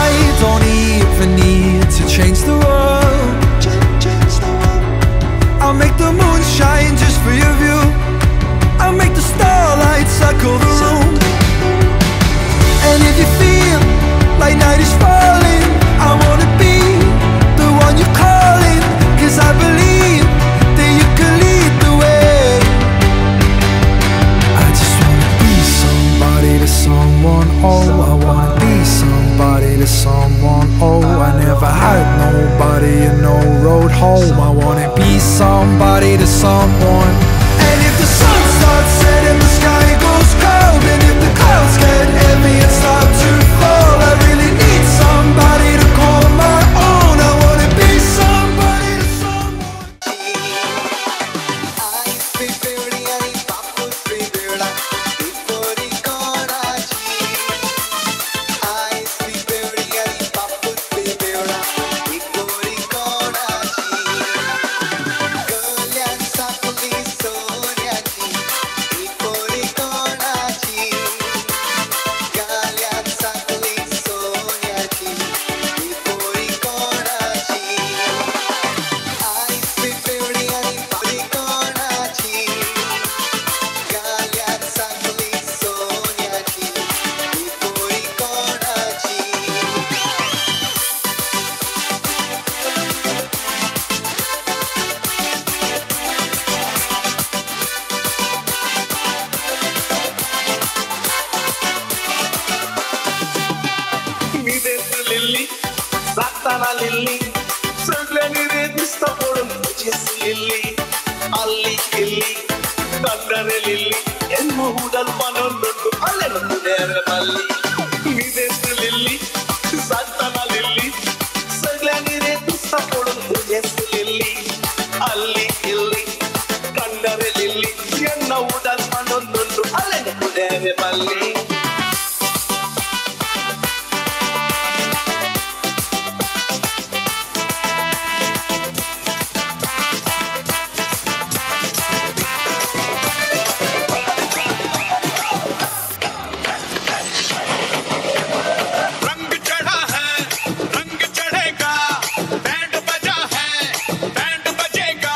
I don't even need to change the world. I'll make the moon shine just for your view. I'll make the starlight circle the room. And if you feel like night is falling, I wanna be the one you're calling. 'Cause I believe that you can lead the way. I just wanna be somebody to someone. Oh, I wanna be somebody to someone. Oh, I never had nobody and no road home. I wanna be somebody to someone. And if the sun starts setting, the sky goes cold, and if the clouds get heavy and start to fall, I really need somebody to call my own. I wanna be somebody to someone. Lily जाताना lily सगळ्यांनी रे दिसता पडून तुझीच lily अल्ली किल्ली कटरे lily एन्नो हुडल पनोंडु अल्लेनु तुदेरे मल्ली विदेश lily जाताना lily सगळ्यांनी रे दिसता पडून तुझीच लिली अल्ली किल्ली कटरे लिली एन्नो हुडल पनोंडु अल्लेनु तुदेरे मल्ली बैंड बजा है बैंड बजेगा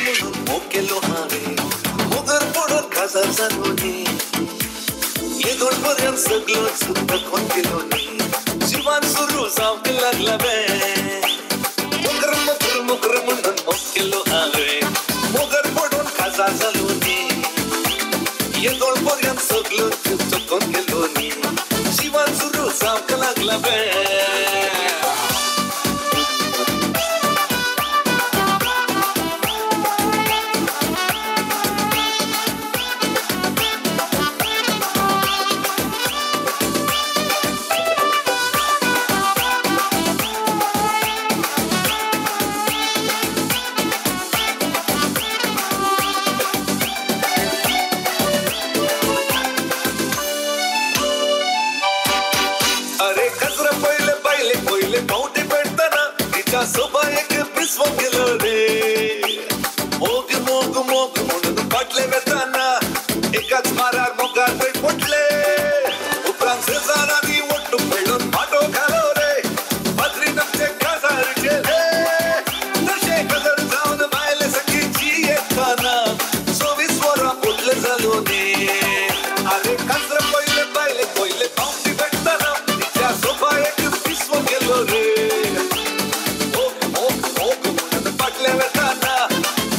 म्हणून मोकेलो हांवें मोगर पडून काजार जालो न्ही येदोळ पर्यंत सगळो सुद्दां कोण केलो न्ही जिवान सुरू जावंक लागला बे मोगर मोगर मोगर म्हणून मोकेलो हांवें मोगर पडून काजार जालो न्ही येदोळ पर्यंत सगळो सुद्दां कोण केलो न्ही जिवान सुरू जावंक लागला बे सोबा एक पिसवून गेलो रे मोग मोग मोग म्हणून फाटले वेताना एकाच मारार मोगार थंय पडले उपरांत शेजारांनी वट्टू पडून माटो घालो रे पाद्री नमचे काजार केले तशे गजर जावन बायले सखीची येताना 24 वरां पडले जालो न्ही आरे काजर पयले बायले पयले पावटी भेटताना तिच्या सोबा एक पिसवून गेलो रे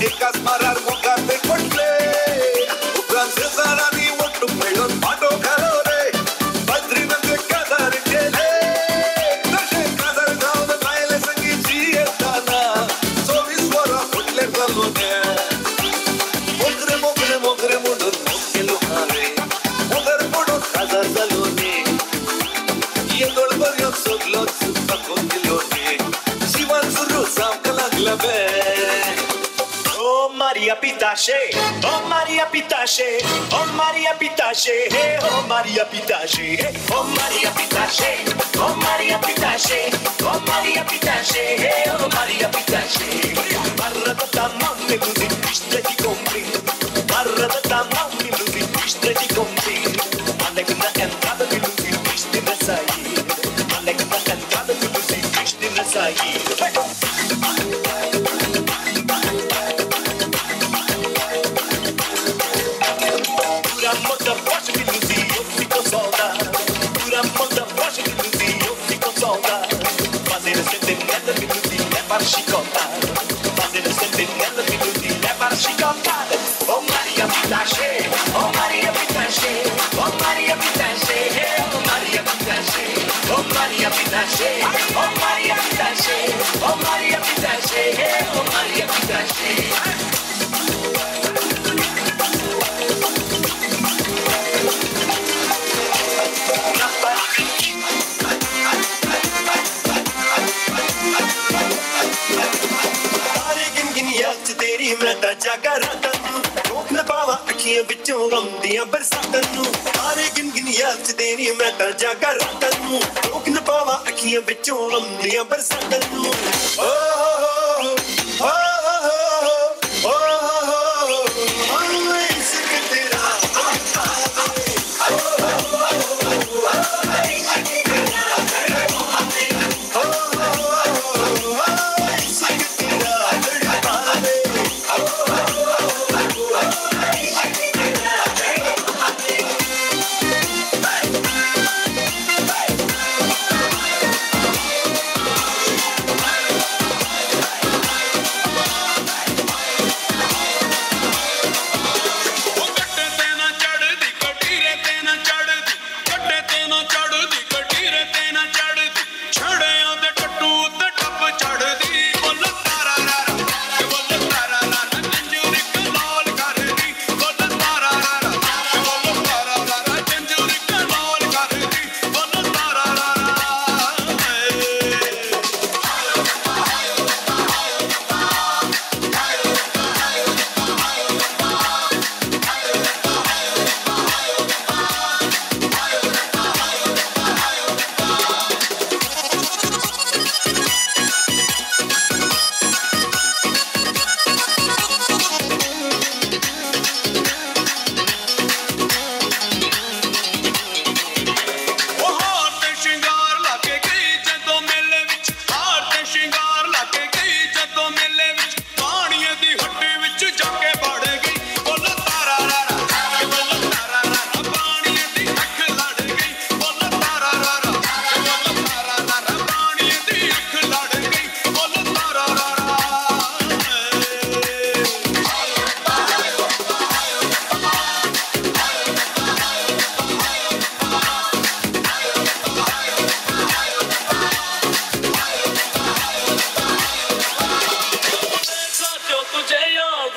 एकाच मारार मोगार थंय पडले उपरांत शेजारांनी वट्टू पडून माटो घालो रे बद्री नंगे काजार केले तशे काजार जावन बायले सगळीची येताना 24 वरां पडले जालो न्ही मोगरे मोगरे मोगरे म्हणून मोकेलो हांवें मोगर पडून काजार जालो न्ही येदोळ पर्यंत सगळो सुद्दां कोण केलो न्ही जिवान सुरू जावंक लागला बे Maria Pitache, oh Maria Pitache, oh Maria Pitache, hey, oh Maria Pitache, hey, oh Maria Pitache, oh Maria Pitache, oh Maria Pitache, hey, oh Maria Pitache. Barrata tamam meludi, işte ki kombi. Barrata tamam meludi, işte ki kombi. Alekna entrada meludi, işte nasai. Alekna entrada meludi, işte nasai. Fazendo sentinela, minuti, leva a chicotada. Oh Maria Pitache, oh Maria Pitache, oh Maria Pitache, oh Maria Pitache, oh Maria Pitache, oh Maria Pitache, oh Maria Pitache, oh Maria Pitache. मैं ताजा करा तन्नू रोक न पावा अखियां विचों गमदियां बरसातां नू सारे गिन गिन याद तेरी मैं ताजा करा तन्नू रोक न पावा अखियां विचों गमदियां बरसातां नू ओ ओ ओ ओ इश्क तेरा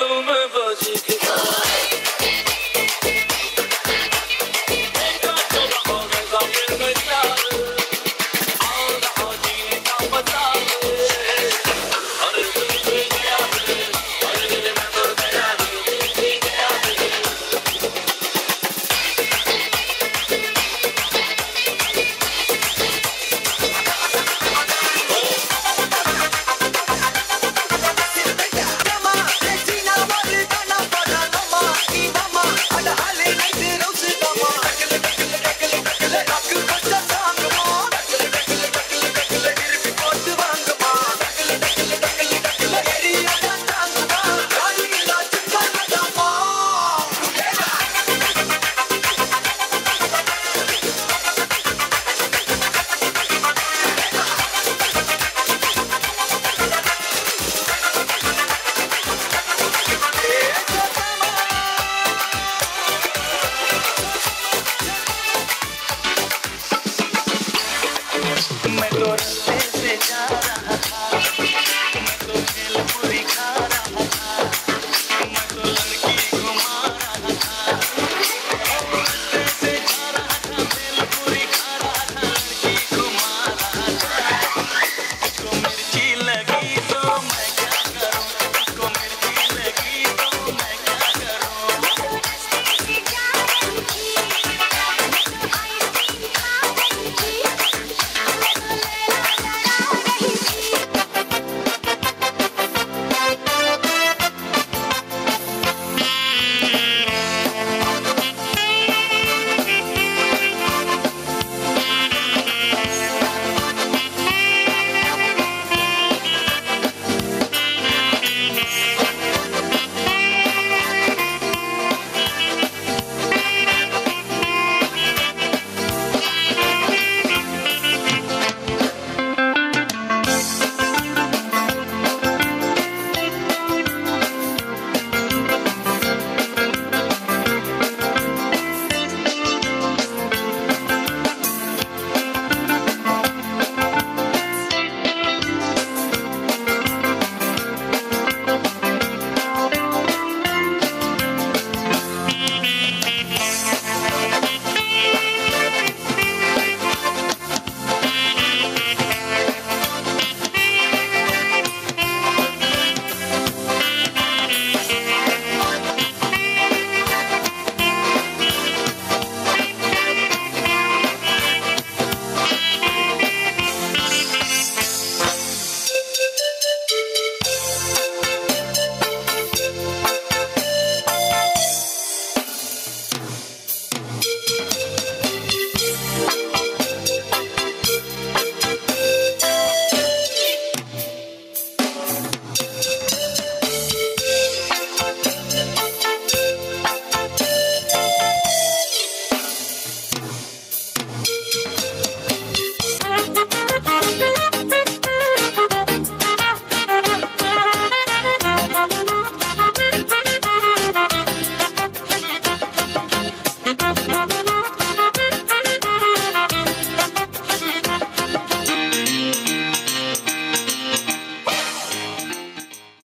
me fatiguer.